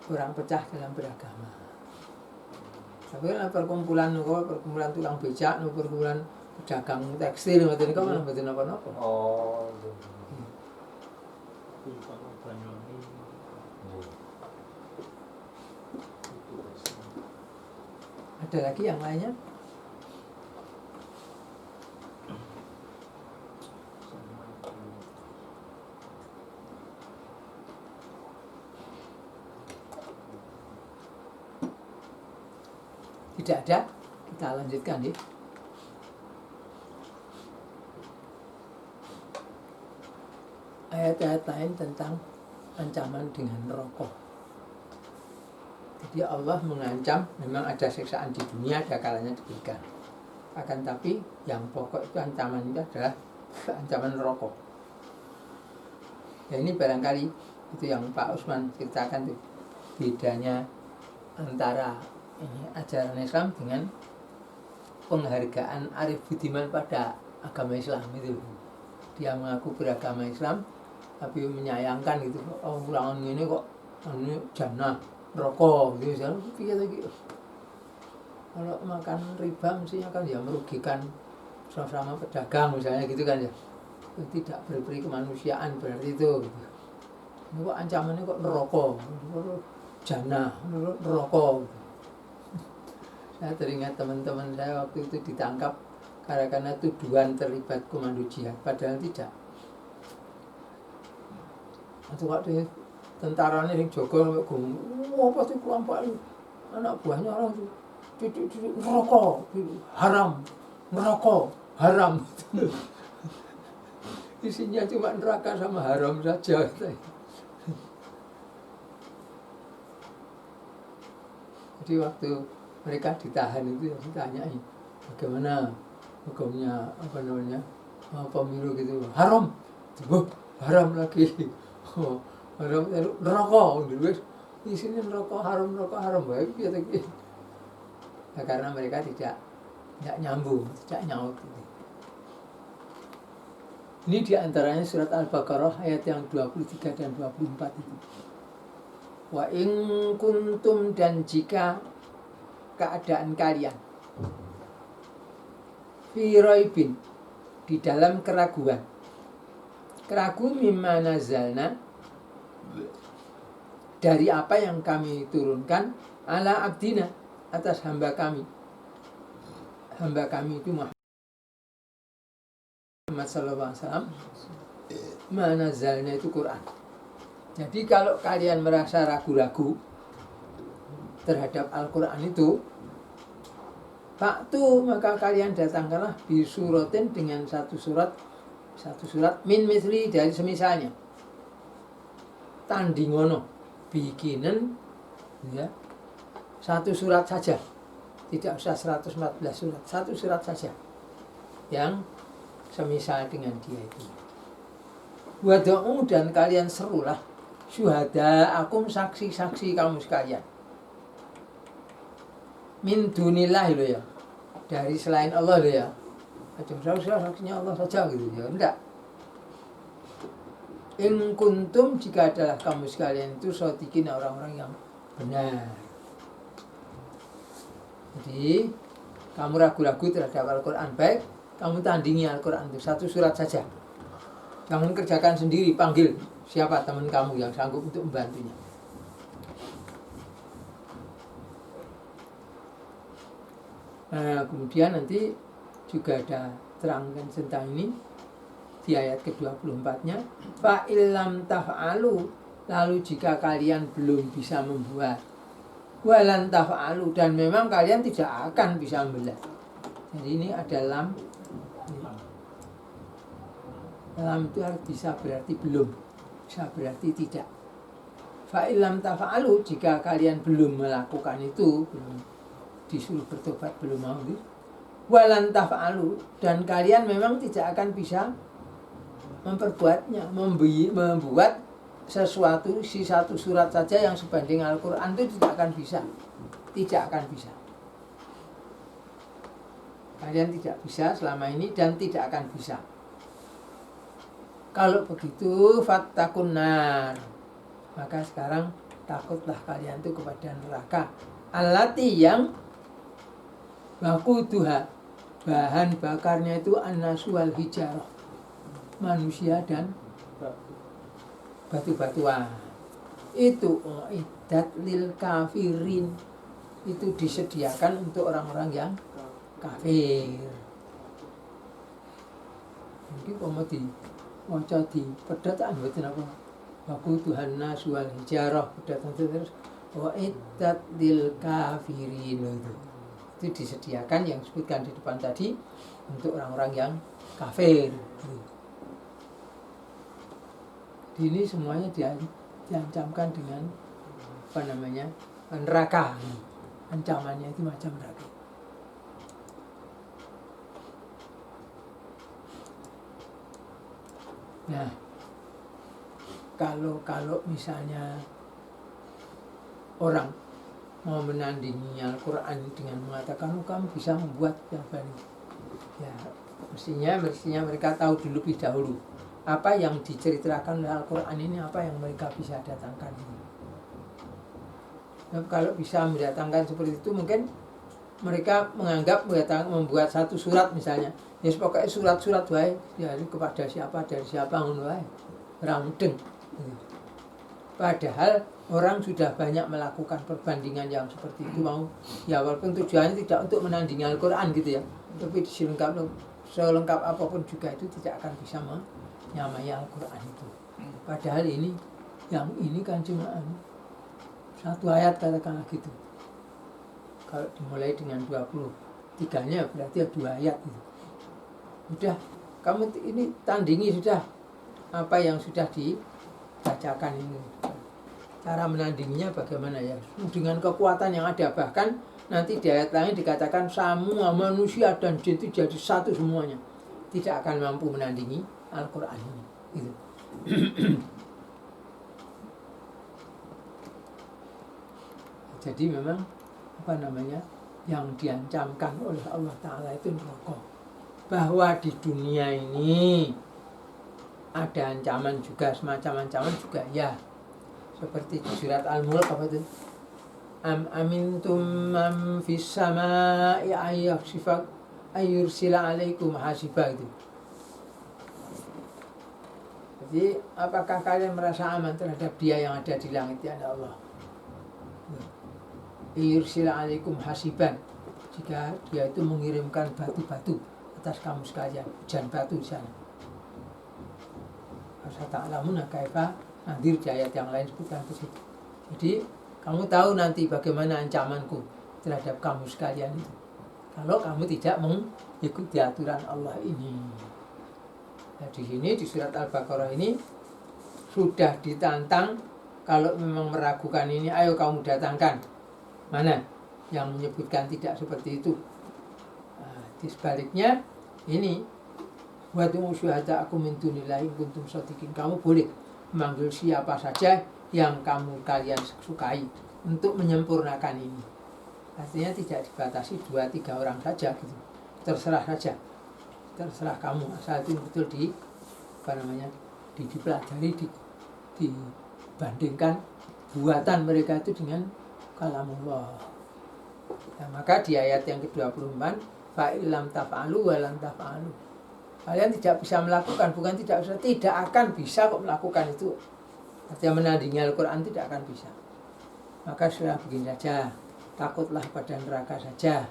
orang pecah dalam beragama. Tapi lah perkumpulan tukang becak, perkumpulan pedagang tekstil, ngoten niku malah mboten napa-napa. Oh, Ada lagi yang lainnya? Tidak ada, kita lanjutkan ya. Ayat-ayat lain tentang ancaman dengan rokok. Jadi Allah mengancam, memang ada siksaan di dunia, ada kalanya diberikan. Akan tapi yang pokok itu ancaman itu adalah ancaman rokok. Ya ini barangkali itu yang Pak Usman ceritakan tuh, bedanya antara ajaran Islam dengan penghargaan arif budiman pada agama Islam itu. Dia mengaku beragama Islam tapi menyayangkan gitu, oh ulangan ini kok ini jannah rokok gitu, misalnya pikir lagi kalau makan riba mestinya kan ya merugikan sama pedagang misalnya gitu kan ya, tidak berperi kemanusiaan berarti itu gitu. Ini kok ancamannya kok rokok, jannah rokok gitu. Saya teringat teman-teman saya waktu itu ditangkap karena tuduhan terlibat komando jihad, padahal tidak. Itu kok di tentaranya yang jaga apa sih kelompok ini anak buahnya orang itu ngerokok haram, ngerokok haram. Isinya cuma neraka sama haram saja. Jadi waktu mereka ditahan itu ditanyai bagaimana hukumnya pemilu gitu, haram, haram lagi. Haram neraka dulu di sini neraka haram baik ya tadi. Nah, karena mereka tidak nyambung, tidak nyaut. Ini diantaranya surat Al-Baqarah ayat yang 23 dan 24 itu. Wa in kuntum, dan jika keadaan kalian fi raibin, di dalam keraguan mimma nazalna, dari apa yang kami turunkan ala abdina, atas hamba kami itu Muhammad sallallahu alaihi wasallam, manazalna itu Quran. Jadi kalau kalian merasa ragu-ragu terhadap Al-Quran itu, faktu, maka kalian datangkanlah bi suratin, dengan satu surat min misli, dari semisalnya, tandingono, bikinan ya, satu surat saja, tidak usah 114 surat, satu surat saja yang semisal dengan dia itu. Wada'u, dan kalian serulah syuhada akum, saksi-saksi kamu sekalian, min dunillah lo ya, dari selain Allah lo ya, macam saksinya Allah saja gitu ya, enggak. In kuntum, jika adalah kamu sekalian itu shodiqin, orang-orang yang benar. Jadi kamu ragu-ragu terhadap Al-Quran, baik kamu tandingi Al-Quran itu satu surat saja. Jangan kerjakan sendiri, panggil siapa teman kamu yang sanggup untuk membantunya. Nah, kemudian nanti juga ada terangkan tentang ini di ayat ke-24-nya, fa illam taf'alu, lalu jika kalian belum bisa membuat, walan taf'alu, dan memang kalian tidak akan bisa membelah. Jadi ini ada lam. Lam itu harus bisa berarti belum, bisa berarti tidak. Fa illam taf'alu, jika kalian belum melakukan itu, belum disuruh bertobat, belum mau, walan taf'alu, dan kalian memang tidak akan bisa memperbuatnya, membuat sesuatu, si satu surat saja yang sebanding Al-Quran itu tidak akan bisa. Kalian tidak bisa selama ini dan tidak akan bisa. Kalau begitu, fattakun nar, maka sekarang takutlah kalian itu kepada neraka. Allati, yang waquduha, bahan bakarnya itu an-nasu wal hijarah, manusia dan batu-batuan. Itu iddat lil kafirin, itu disediakan untuk orang-orang yang kafir. Mungkin komedi waca di pedataan mboten apa. Waku Tuhan nas wal hijarah, pedatan terus iddat lil kafirin, itu disediakan yang disebutkan di depan tadi untuk orang-orang yang kafir. Ini semuanya diancamkan dengan neraka. Ancamannya itu macam neraka. Nah, kalau misalnya orang mau menandingi Al-Quran dengan mengatakan kamu bisa membuat jawaban, ya mestinya mereka tahu dulu lebih dahulu apa yang diceritakan oleh Al-Quran ini, apa yang mereka bisa datangkan ini. Nah, kalau bisa mendatangkan seperti itu, mungkin mereka menganggap membuat satu surat misalnya, ya pokoknya surat-surat wae, ya kepada siapa, dari siapa, ngono wae, ora mudeng. Padahal orang sudah banyak melakukan perbandingan yang seperti itu mau. Ya walaupun tujuannya tidak untuk menandingi Al-Quran gitu ya. Tapi selengkap apapun juga itu tidak akan bisa menyamai Al-Quran itu. Padahal yang ini kan cuma satu ayat katakanlah gitu. Kalau dimulai dengan 23-nya berarti 2 ayat gitu. Udah, kamu ini tandingi sudah apa yang sudah dibacakan ini. Cara menandinginya bagaimana ya? Dengan kekuatan yang ada, bahkan nanti di ayat lain dikatakan semua manusia dan jin itu jadi satu semuanya. Tidak akan mampu menandingi Al-Quran ini. Gitu. Jadi memang yang diancamkan oleh Allah Ta'ala itu neraka. Bahwa di dunia ini ada ancaman juga, semacam ancaman juga ya. Seperti di surat Al-Mulk apa itu? Amintum man fis samaa'i ayyursila 'alaikum hasiba itu. Jadi apakah kalian merasa aman terhadap Dia yang ada di langit, ya Allah? Ayyursila 'alaikum hasiban. Jika Dia itu mengirimkan batu-batu atas kamu sekalian, hujan batu di sana. Ta'lamuna kaifa nadir di ayat yang lain sebutkan ke situ. Jadi kamu tahu nanti bagaimana ancamanku terhadap kamu sekalian itu. Kalau kamu tidak mengikuti aturan Allah ini. Nah, di sini di surat Al-Baqarah ini sudah ditantang, kalau memang meragukan ini, ayo kamu datangkan. Mana yang menyebutkan tidak seperti itu? Nah, di sebaliknya ini Wa'du'u syuhada'akum min dunillahi in kuntum shadiqin. Kamu boleh memanggil siapa saja yang kalian sukai untuk menyempurnakan ini. Artinya tidak dibatasi 2-3 orang saja gitu. Terserah saja. Terserah kamu, asal itu betul dipelajari, dibandingkan buatan mereka itu dengan kalamullah. Nah, maka di ayat yang ke-24, fa'ilam taf'alu wa lam taf'alu. Kalian tidak bisa melakukan, bukan tidak akan bisa kok melakukan itu. Artinya menandingi Al-Quran tidak akan bisa. Maka sudah begini saja, takutlah pada neraka saja,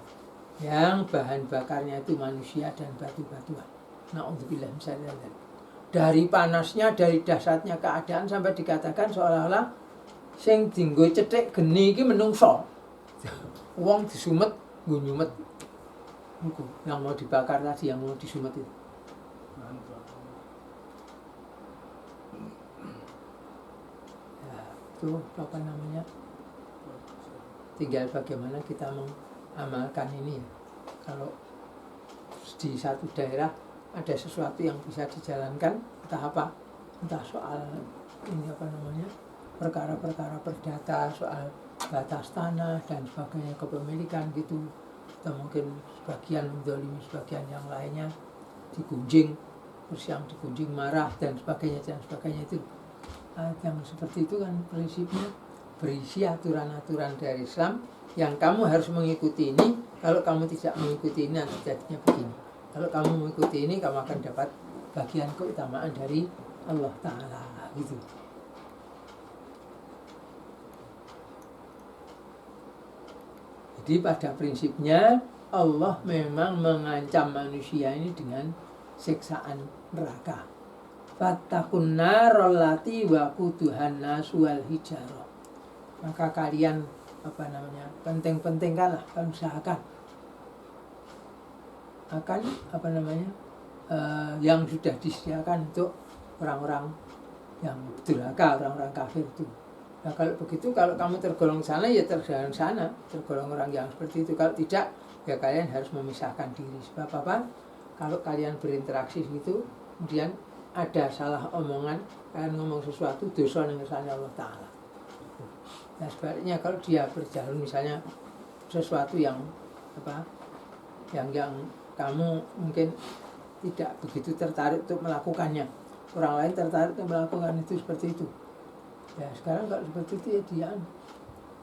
yang bahan bakarnya itu manusia dan batu-batuan. Na'udzubillah misalnya. Dari panasnya, dari dahsyatnya keadaan sampai dikatakan seolah-olah sing dinggo cethik geni iki menungso. Wong disumet, nggo nyumet. Yang mau dibakar tadi, yang mau disumet itu. Ya, itu apa namanya? Tinggal bagaimana kita mengamalkan ini ya. Kalau di satu daerah ada sesuatu yang bisa dijalankan, entah soal ini perkara-perkara perdata, soal batas tanah dan sebagainya, kepemilikan gitu, atau mungkin sebagian mendolimi sebagian yang lainnya, digunjing, terus yang digunjing marah dan sebagainya itu. Yang seperti itu kan prinsipnya berisi aturan-aturan dari Islam yang kamu harus mengikuti ini. Kalau kamu tidak mengikuti ini nanti jadinya begini. Kalau kamu mengikuti ini kamu akan dapat bagian keutamaan dari Allah Ta'ala gitu. Jadi pada prinsipnya Allah memang mengancam manusia ini dengan siksaan neraka. Fattaqun narol lati waquduhan nas wal hijarah. Maka kalian penting-pentingkanlah, usahakan akan yang sudah disediakan untuk orang-orang yang durhaka, orang-orang kafir itu. Nah kalau begitu, kalau kamu tergolong sana ya tergolong sana, tergolong orang yang seperti itu. Kalau tidak, ya kalian harus memisahkan diri. Sebab apa? Kalau kalian berinteraksi gitu, kemudian ada salah omongan, kalian ngomong sesuatu dosa dengan misalnya Allah Ta'ala. Nah sebaliknya kalau dia berjalan misalnya sesuatu yang kamu mungkin tidak begitu tertarik untuk melakukannya, orang lain tertarik untuk melakukan itu seperti itu. Ya sekarang kalau seperti itu ya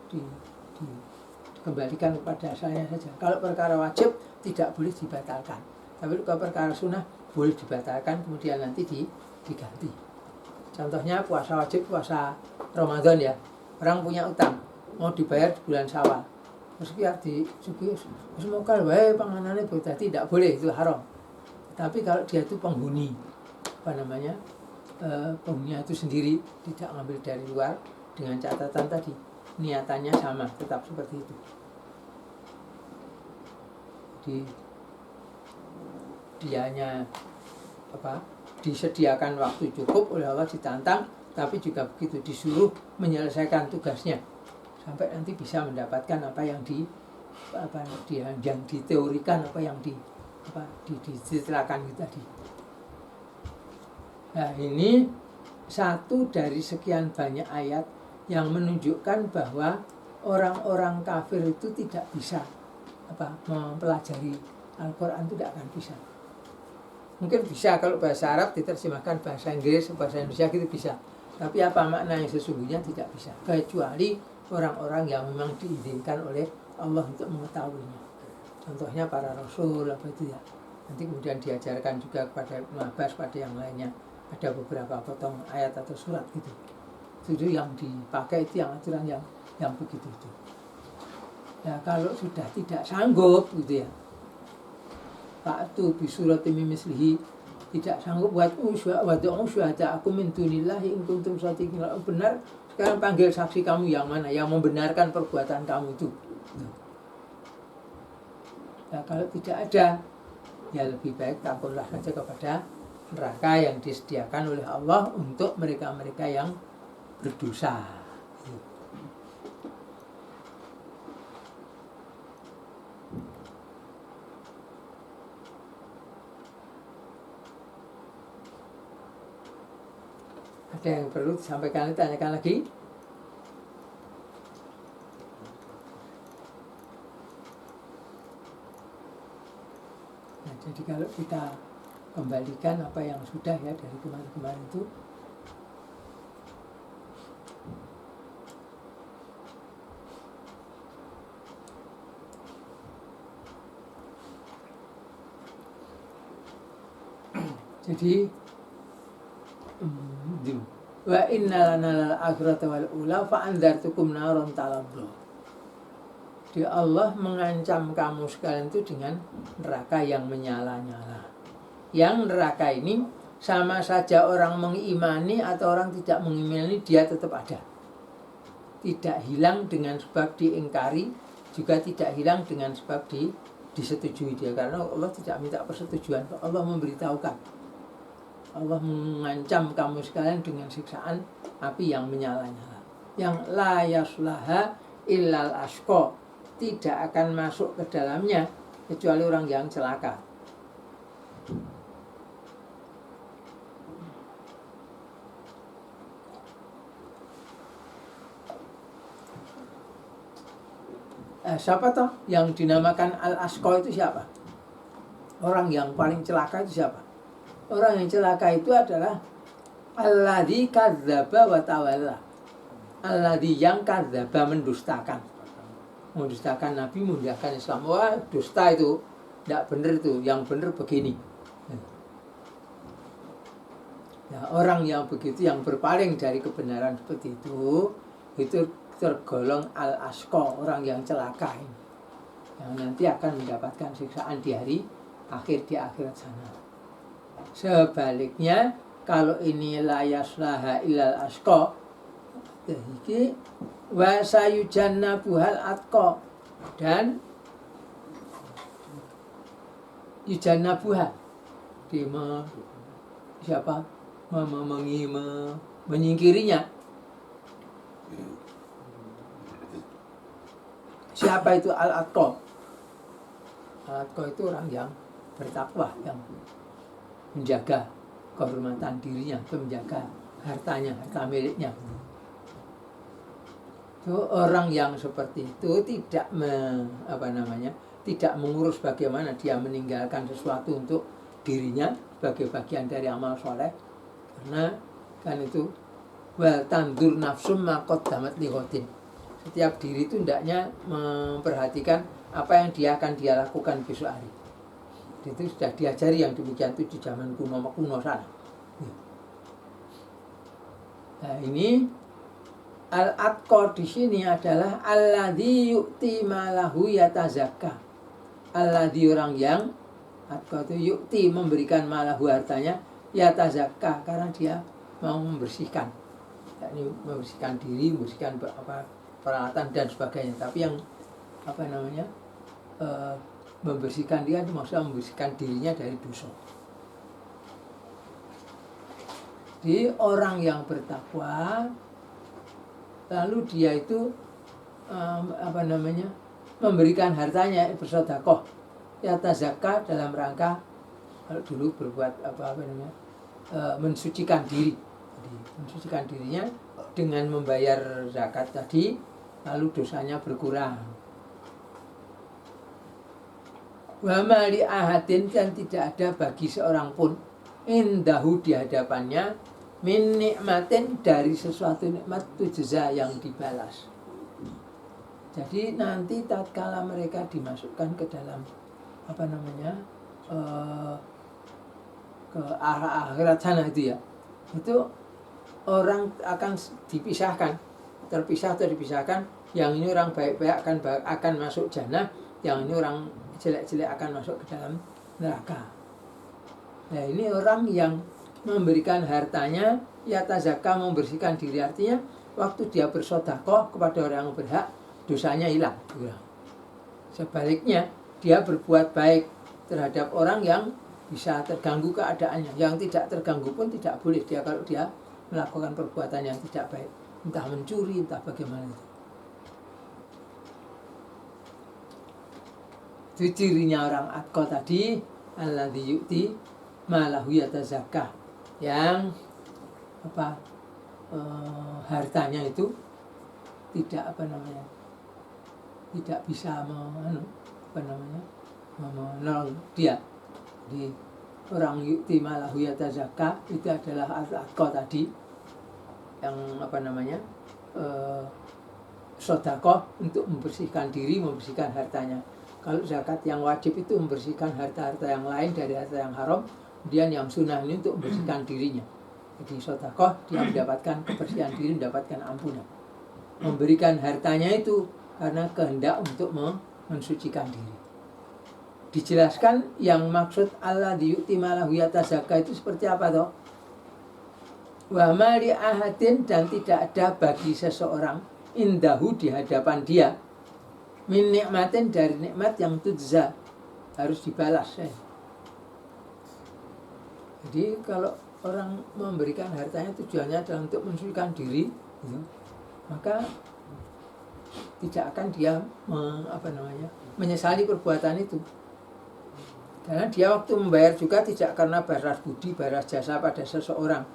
dikembalikan kepada asalnya saja. Kalau perkara wajib tidak boleh dibatalkan, tapi kalau perkara sunnah boleh dibatalkan, kemudian nanti diganti. Contohnya puasa wajib, puasa Ramadan ya. Orang punya utang, mau dibayar di bulan Syawal. Terus dia disuguhi, semoga wae panganane berarti tidak boleh, itu haram. Tapi kalau dia itu penghuni, penghuninya itu sendiri, tidak ngambil dari luar, dengan catatan tadi niatannya sama, tetap seperti itu. Jadi dianya disediakan waktu cukup oleh Allah, ditantang, tapi juga begitu disuruh menyelesaikan tugasnya sampai nanti bisa mendapatkan apa yang yang diteorikan, apa yang diterangkan itu tadi. Nah, ini satu dari sekian banyak ayat yang menunjukkan bahwa orang-orang kafir itu tidak bisa mempelajari Al-Quran, itu tidak akan bisa. Mungkin bisa kalau bahasa Arab diterjemahkan bahasa Inggris, bahasa Indonesia gitu bisa. Tapi apa makna yang sesungguhnya tidak bisa. Kecuali orang-orang yang memang diizinkan oleh Allah untuk mengetahuinya. Contohnya para rasul apa itu ya. Nanti kemudian diajarkan juga kepada Ibnu Abbas, pada yang lainnya. Ada beberapa potong ayat atau surat gitu. Itu yang dipakai, itu yang aturan yang begitu itu. Ya kalau sudah tidak sanggup gitu ya. Fa'tu bi suratin min mislihi, tidak sanggup buat wad'u syuhada'akum min dunillahi in kuntum shadiqin. Benar, sekarang panggil saksi kamu yang mana yang membenarkan perbuatan kamu itu. Ya kalau tidak ada, ya lebih baik takutlah saja kepada neraka yang disediakan oleh Allah untuk mereka-mereka yang berdosa. Ada yang perlu disampaikan, ditanyakan lagi? Nah, jadi kalau kita kembalikan apa yang sudah ya dari kemarin-kemarin itu, jadi wa inna lana lal akhirata wal ula fa anzartukum naron talabba. Di Allah mengancam kamu sekalian itu dengan neraka yang menyala-nyala. Yang neraka ini sama saja orang mengimani atau orang tidak mengimani, dia tetap ada. Tidak hilang dengan sebab diingkari, juga tidak hilang dengan sebab disetujui dia. Karena Allah tidak minta persetujuan, Allah memberitahukan. Allah mengancam kamu sekalian dengan siksaan api yang menyala-nyala. Yang la yaslaha illal ashqa, tidak akan masuk ke dalamnya kecuali orang yang celaka. Siapa toh yang dinamakan al-ashqa itu siapa? Orang yang paling celaka itu siapa? Orang yang celaka itu adalah alladzi kadzdzaba wa tawalla. Alladzi yang kadzdzaba, mendustakan. Mendustakan Nabi, mendustakan Islam. Wah, dusta itu tidak benar itu, yang benar begini. Ya, orang yang begitu, yang berpaling dari kebenaran seperti itu tergolong al-ashqa, orang yang celaka ini. Yang nanti akan mendapatkan siksaan di hari akhir, di akhirat sana. Sebaliknya, kalau ini la yaslaha illal ashqa, jadi wa sayujannabuhal atqa, dan yujannabuha menyingkirinya. Siapa itu al-atqa? Al-atqa itu orang yang bertakwa, yang menjaga kehormatan dirinya, menjaga hartanya, harta miliknya. Itu orang yang seperti itu tidak tidak mengurus bagaimana dia meninggalkan sesuatu untuk dirinya sebagai bagian dari amal soleh, karena kan itu wal tandur nafsum ma qaddamat liqatin. Setiap diri itu hendaknya memperhatikan apa yang dia akan lakukan besok hari. Itu sudah diajari yang demikian itu di zaman kuno sana. Nah ini al-atqa di sini adalah alladzi yu'ti malahu yatazakka. Alladzi orang yang atqa itu yu'ti memberikan malahu hartanya yatazakka karena dia mau membersihkan. Yakni membersihkan diri, membersihkan peralatan dan sebagainya. Tapi yang membersihkan dia maksudnya membersihkan dirinya dari dosa. Jadi orang yang bertakwa lalu dia itu memberikan hartanya bersedekah yatazakka dalam rangka kalau dulu berbuat mensucikan diri. Jadi, mensucikan dirinya dengan membayar zakat tadi lalu dosanya berkurang. Wa ma li ahadin dan tidak ada bagi seorang pun indahu di hadapannya min nikmatin dari sesuatu nikmat tujza yang dibalas. Jadi nanti tatkala mereka dimasukkan ke dalam ke akhirat sana itu ya, itu orang akan terpisah atau dipisahkan. Yang ini orang baik-baik akan masuk jannah, yang ini orang jelek-jelek akan masuk ke dalam neraka. Nah ini orang yang memberikan hartanya yatazakka membersihkan diri, artinya waktu dia bersedekah kepada orang yang berhak dosanya hilang. Sebaliknya dia berbuat baik terhadap orang yang bisa terganggu keadaannya. Yang tidak terganggu pun tidak boleh dia kalau dia melakukan perbuatan yang tidak baik, entah mencuri, entah bagaimana itu cirinya orang atqa tadi, alladzi yu'ti malahu yatazakka, yang hartanya itu tidak tidak bisa menolong dia. Jadi orang yu'ti malahu yatazakka itu adalah atqa tadi, yang sedekah untuk membersihkan diri, membersihkan hartanya. Kalau zakat yang wajib itu membersihkan harta-harta yang lain dari harta yang haram, kemudian yang sunnah ini untuk membersihkan dirinya. Jadi sedekah dia mendapatkan kebersihan diri, mendapatkan ampunan. Memberikan hartanya itu karena kehendak untuk mensucikan diri. Dijelaskan yang maksud alladzi yu'ti malahu yatazakka itu seperti apa toh? Wa ma li ahadin dan tidak ada bagi seseorang indahu di hadapan dia min nikmatin dari nikmat yang tujza harus dibalas. Jadi kalau orang memberikan hartanya tujuannya adalah untuk mensucikan diri, maka tidak akan dia menyesali perbuatan itu. Karena dia waktu membayar juga tidak karena balas budi, balas jasa pada seseorang.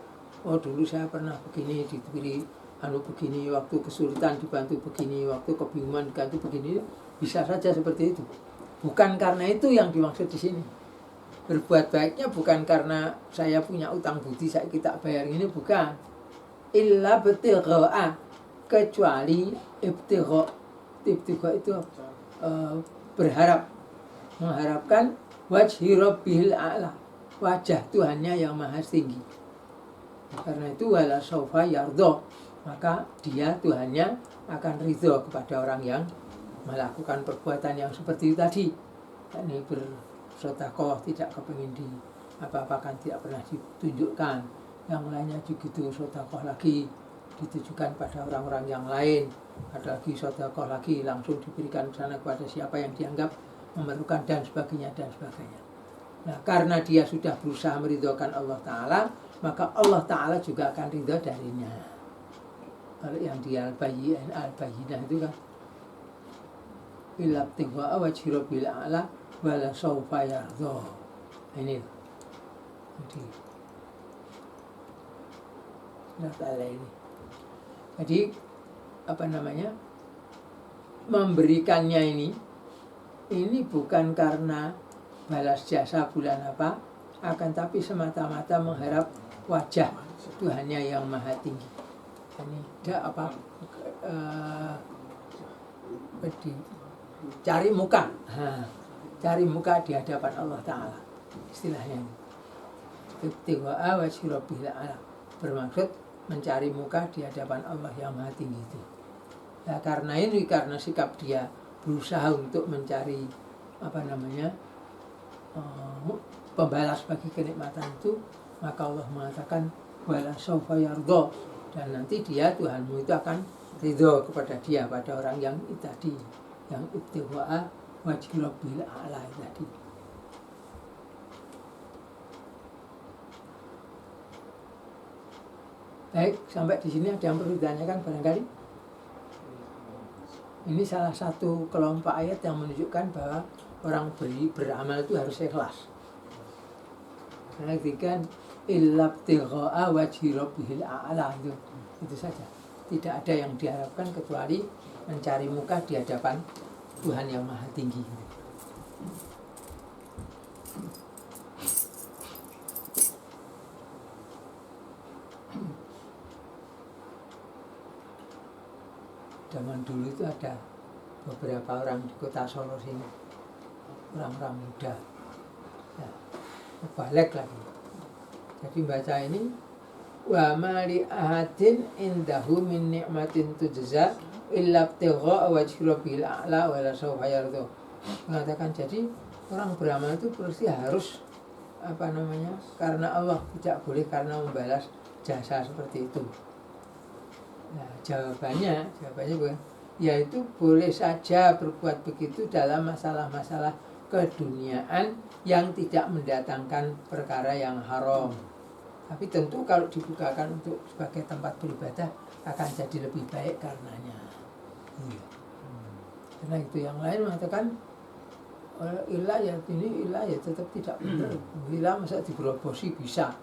Oh dulu saya pernah begini, diberi begini, waktu kesulitan dibantu begini, waktu kebingungan dibantu begini, bisa saja seperti itu. Bukan karena itu yang dimaksud di sini. Berbuat baiknya bukan karena saya punya utang budi, saya kita bayar ini, bukan. Illa ibtigha'a, kecuali ibtigha itu berharap, mengharapkan wajhi rabbihil a'la, wajah Tuhannya yang maha tinggi. Karena itu wala sawfa yardha, maka dia Tuhannya akan ridho kepada orang yang melakukan perbuatan yang seperti itu tadi. Ini bersedekah tidak kepingin di apa-apakan, tidak pernah ditunjukkan. Yang lainnya juga itu sedekah lagi ditujukan pada orang-orang yang lain. Ada lagi sedekah lagi langsung diberikan sana kepada siapa yang dianggap memerlukan dan sebagainya dan sebagainya. Nah karena dia sudah berusaha meridhokan Allah Ta'ala, maka Allah Ta'ala juga akan ridho darinya. Kalau yang di al-bayyinah itu kan illa ibtigha'a wajhi rabbil a'la wala sawfa yardha. Ini jadi Allah Ta'ala ini. Jadi memberikannya ini bukan karena balas jasa bulan apa, akan tapi semata-mata mengharap wajah Tuhannya yang maha tinggi. Ini tidak cari muka, cari muka di hadapan Allah Ta'ala, istilahnya. Ibtigha'a wajhi rabbil a'la, bermaksud mencari muka di hadapan Allah yang Maha Tinggi itu. Nah, karena sikap dia berusaha untuk mencari pembalas bagi kenikmatan itu, maka Allah mengatakan wala saufa yarda, dan nanti Tuhanmu itu akan ridho kepada dia, pada orang yang tadi, yang ibtigha'a wajhi rabbil a'la tadi. Baik, sampai di sini ada yang perlu ditanyakan barangkali? Ini salah satu kelompok ayat yang menunjukkan bahwa orang beramal itu harus ikhlas. Karena ketika illa ibtigha'a wajhi rabbil a'la itu saja. Tidak ada yang diharapkan kecuali mencari muka di hadapan Tuhan yang Maha Tinggi. Zaman dulu itu ada beberapa orang di kota Solo sini, orang-orang muda, ya, balik lagi. Jadi baca ini, wa ma li ahadin indahu min ni'matin tujza illa ibtigha'a wajhi rabbil a'la wa la sawfa yarda. Mengatakan jadi orang beramal itu pasti harus karena Allah, tidak boleh karena membalas jasa seperti itu. Nah, jawabannya bukan, yaitu boleh saja berbuat begitu dalam masalah-masalah keduniaan yang tidak mendatangkan perkara yang haram. Tapi tentu kalau dibukakan untuk sebagai tempat beribadah akan jadi lebih baik karenanya. Karena itu yang lain mengatakan ilah ya ini ilah ya tetap tidak benar. Ilah masa diberobosi bisa.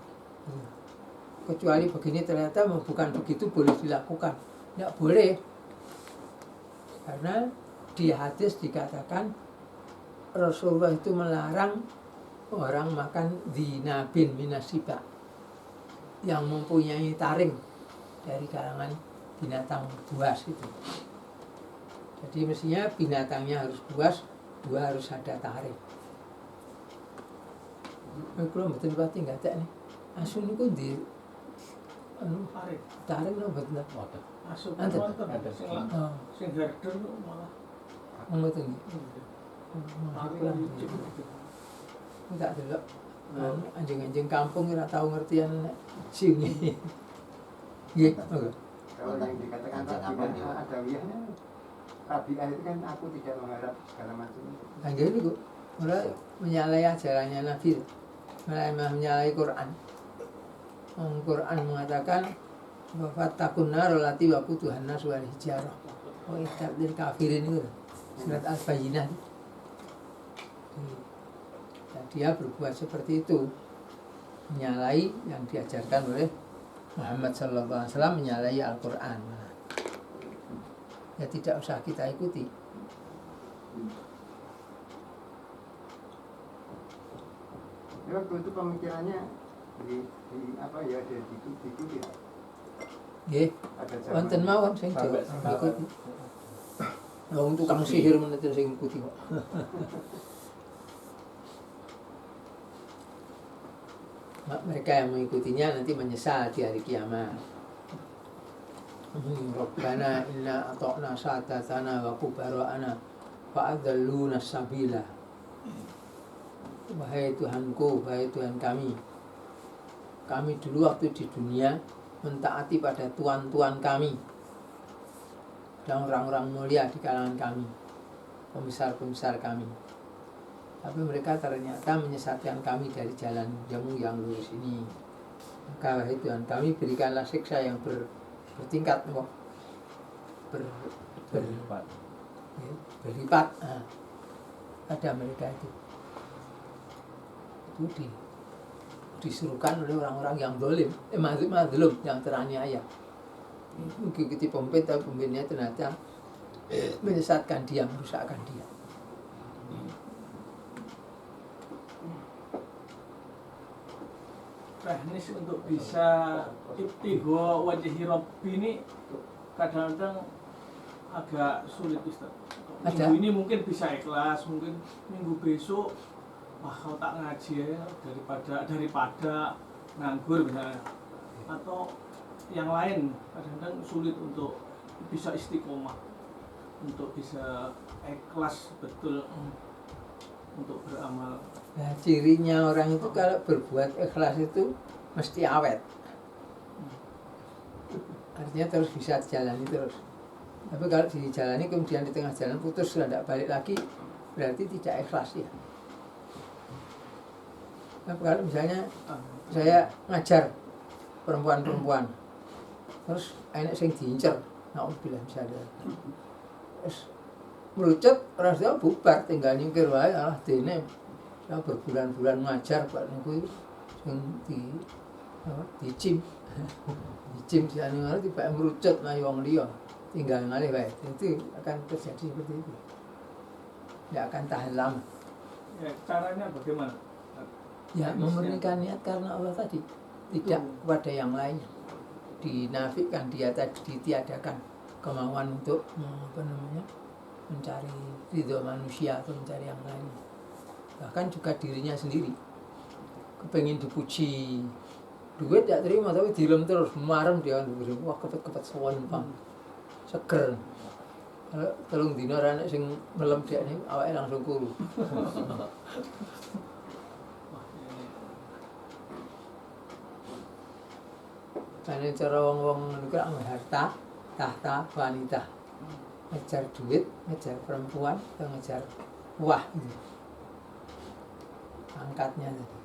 Kecuali begini ternyata bukan begitu boleh dilakukan. Tidak boleh. Karena di hadis dikatakan Rasulullah itu melarang orang makan dzinabin minasiba, yang mempunyai taring dari kalangan binatang buas itu. Jadi mestinya binatangnya harus buas, dua harus ada taring. Kalau betul pati nggak ada nih. Asun itu di taring lo betul. Masuk Ada. ada sing herder malah Betul nih. Enggak dulu. Anjing-anjing kampung ora tahu ngertian sini. Nggih, oke. Kalau yang dikatakan tadi kan ada wiyahnya, Rabi'ah itu kan aku tidak mengharap segala macam. Anjir itu ora menyalahi ajarannya Nabi, malah menyalahi Quran. Quran mengatakan bahwa takun nar lati waku Tuhan nas wal hijarah. Oh, ikhtar kafirin itu. Surat Al-Bayyinah. Dia berbuat seperti itu, menyalahi yang diajarkan oleh Muhammad SAW, menyalahi Al-Quran. Ya tidak usah kita ikuti. Ya, waktu itu pemikirannya diikuti. Nggih, wonten mawon sing diikuti. Wong tukang sihir menawa sing ikuti kok. Mereka yang mengikutinya nanti menyesal di hari kiamat. Rabbana inna ata'na sadatana wa kubara'ana fa'adalluna sabila. Wahai Tuhanku, wahai Tuhan kami dulu waktu di dunia mentaati pada tuan-tuan kami dan orang-orang mulia di kalangan kami, pembesar-pembesar kami. Tapi mereka ternyata menyesatkan kami dari jalan yang lurus ini. Maka wahai Tuhan kami, berikanlah siksa yang bertingkat, berlipat pada mereka itu disuruhkan oleh orang-orang yang dolim, mazlum, yang teraniaya. Mengikuti pemimpin, tapi pemimpinnya ternyata menyesatkan dia, merusakkan dia. Teknis untuk bisa ibtigha wajhi rabbi ini kadang-kadang agak sulit, Ustaz. Minggu ini mungkin bisa ikhlas, mungkin minggu besok kalau tak ngaji ya daripada nganggur misalnya. Atau yang lain kadang-kadang sulit untuk bisa istiqomah, untuk bisa ikhlas betul untuk beramal. Nah, cirinya orang itu kalau berbuat ikhlas itu mesti awet. Artinya terus bisa dijalani terus. Tapi kalau dijalani kemudian di tengah jalan putus sudah tidak balik lagi, berarti tidak ikhlas ya. Nah, kalau misalnya saya ngajar perempuan-perempuan, terus enak sing diincer, naudzubillah misalnya, terus melucut, orang sudah bubar, tinggal nyingkir wae, alah dene, saya berbulan-bulan ngajar pak niku sing dicim, dicim si anu tiba melucut lah wong liya, tinggal ngalih wae, itu akan terjadi seperti itu, tidak akan tahan lama. Ya, caranya bagaimana? Ya, memurnikan niat karena Allah tadi, tidak kepada yang lainnya. Dinafikan dia tadi, ditiadakan kemauan untuk mencari ridho manusia atau mencari yang lainnya. Bahkan juga dirinya sendiri kepengen dipuji, duit tidak terima tapi dilem terus, marem dia wah kepet-kepet sowan pang seger. Kalau telung dina anak sing melem dia ini awake langsung kuru. Karena cara wong-wong itu harta, tahta, wanita, ngejar duit, ngejar perempuan, atau ngejar wah gitu. Angkatnya tadi.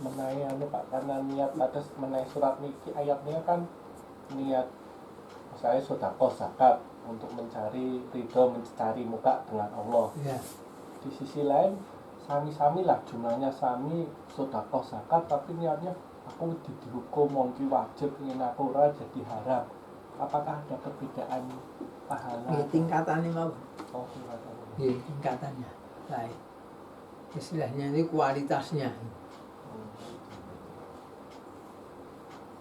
Mengenai anu Pak, karena niat pada mengenai surat niki ayatnya kan niat saya sedekah zakat untuk mencari ridho, mencari muka dengan Allah. Ya. Di sisi lain sami-sami lah jumlahnya sami sedekah zakat, tapi niatnya aku dihukum mongki wajib ingin aku ora jadi haram. Apakah ada perbedaan pahala? Ini tingkatannya mau. Oh, tingkatannya. Iya, tingkatannya lain. Istilahnya ini kualitasnya.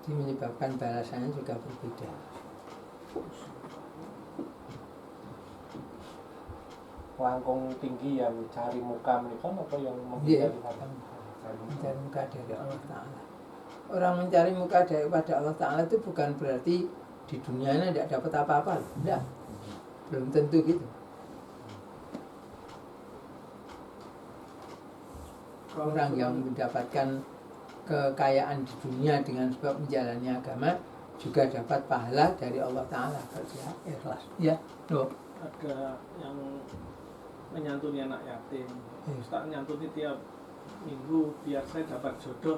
Jadi menyebabkan balasannya juga berbeda. Langkung tinggi yang cari muka mereka atau yang menghindari haram? Mencari muka dari Allah Ta'ala. Orang mencari muka daripada Allah Ta'ala itu bukan berarti di dunianya tidak dapat apa-apa. Tidak. Belum tentu gitu. Orang yang mendapatkan kekayaan di dunia dengan sebab menjalani agama juga dapat pahala dari Allah Ta'ala kalau dia ikhlas. Ya, loh. Ada yang menyantuni anak yatim, Ustaz nyantuni tiap minggu biar saya dapat jodoh.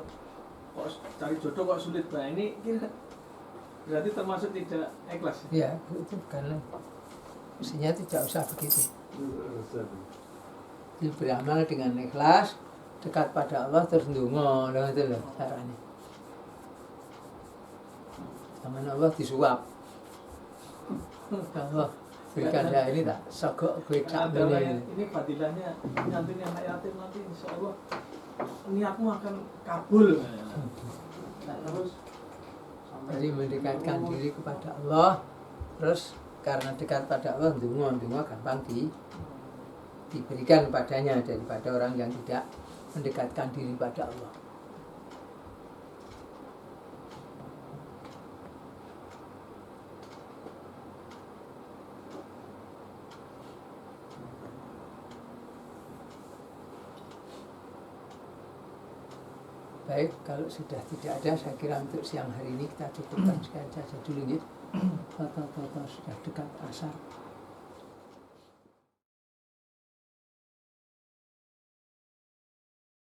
Kok cari jodoh kok sulit banget, ini kira berarti termasuk tidak ikhlas? Ya, itu karena mestinya tidak usah begitu. Jadi beramal dengan ikhlas, dekat pada Allah terus ndonga, itu loh caranya. Sama Allah disuap. Allah berikan dah ini tak sogok gue tak ini fadilahnya nyantuni anak yatim nanti insya Allah niatmu akan kabul. Nah, terus jadi mendekatkan diri kepada Allah, terus karena dekat pada Allah ndonga gampang diberikan padanya daripada orang yang tidak mendekatkan diri pada Allah. Baik, kalau sudah tidak ada, saya kira untuk siang hari ini kita cukupkan sekian saja dulu ya. Toto sudah dekat asar.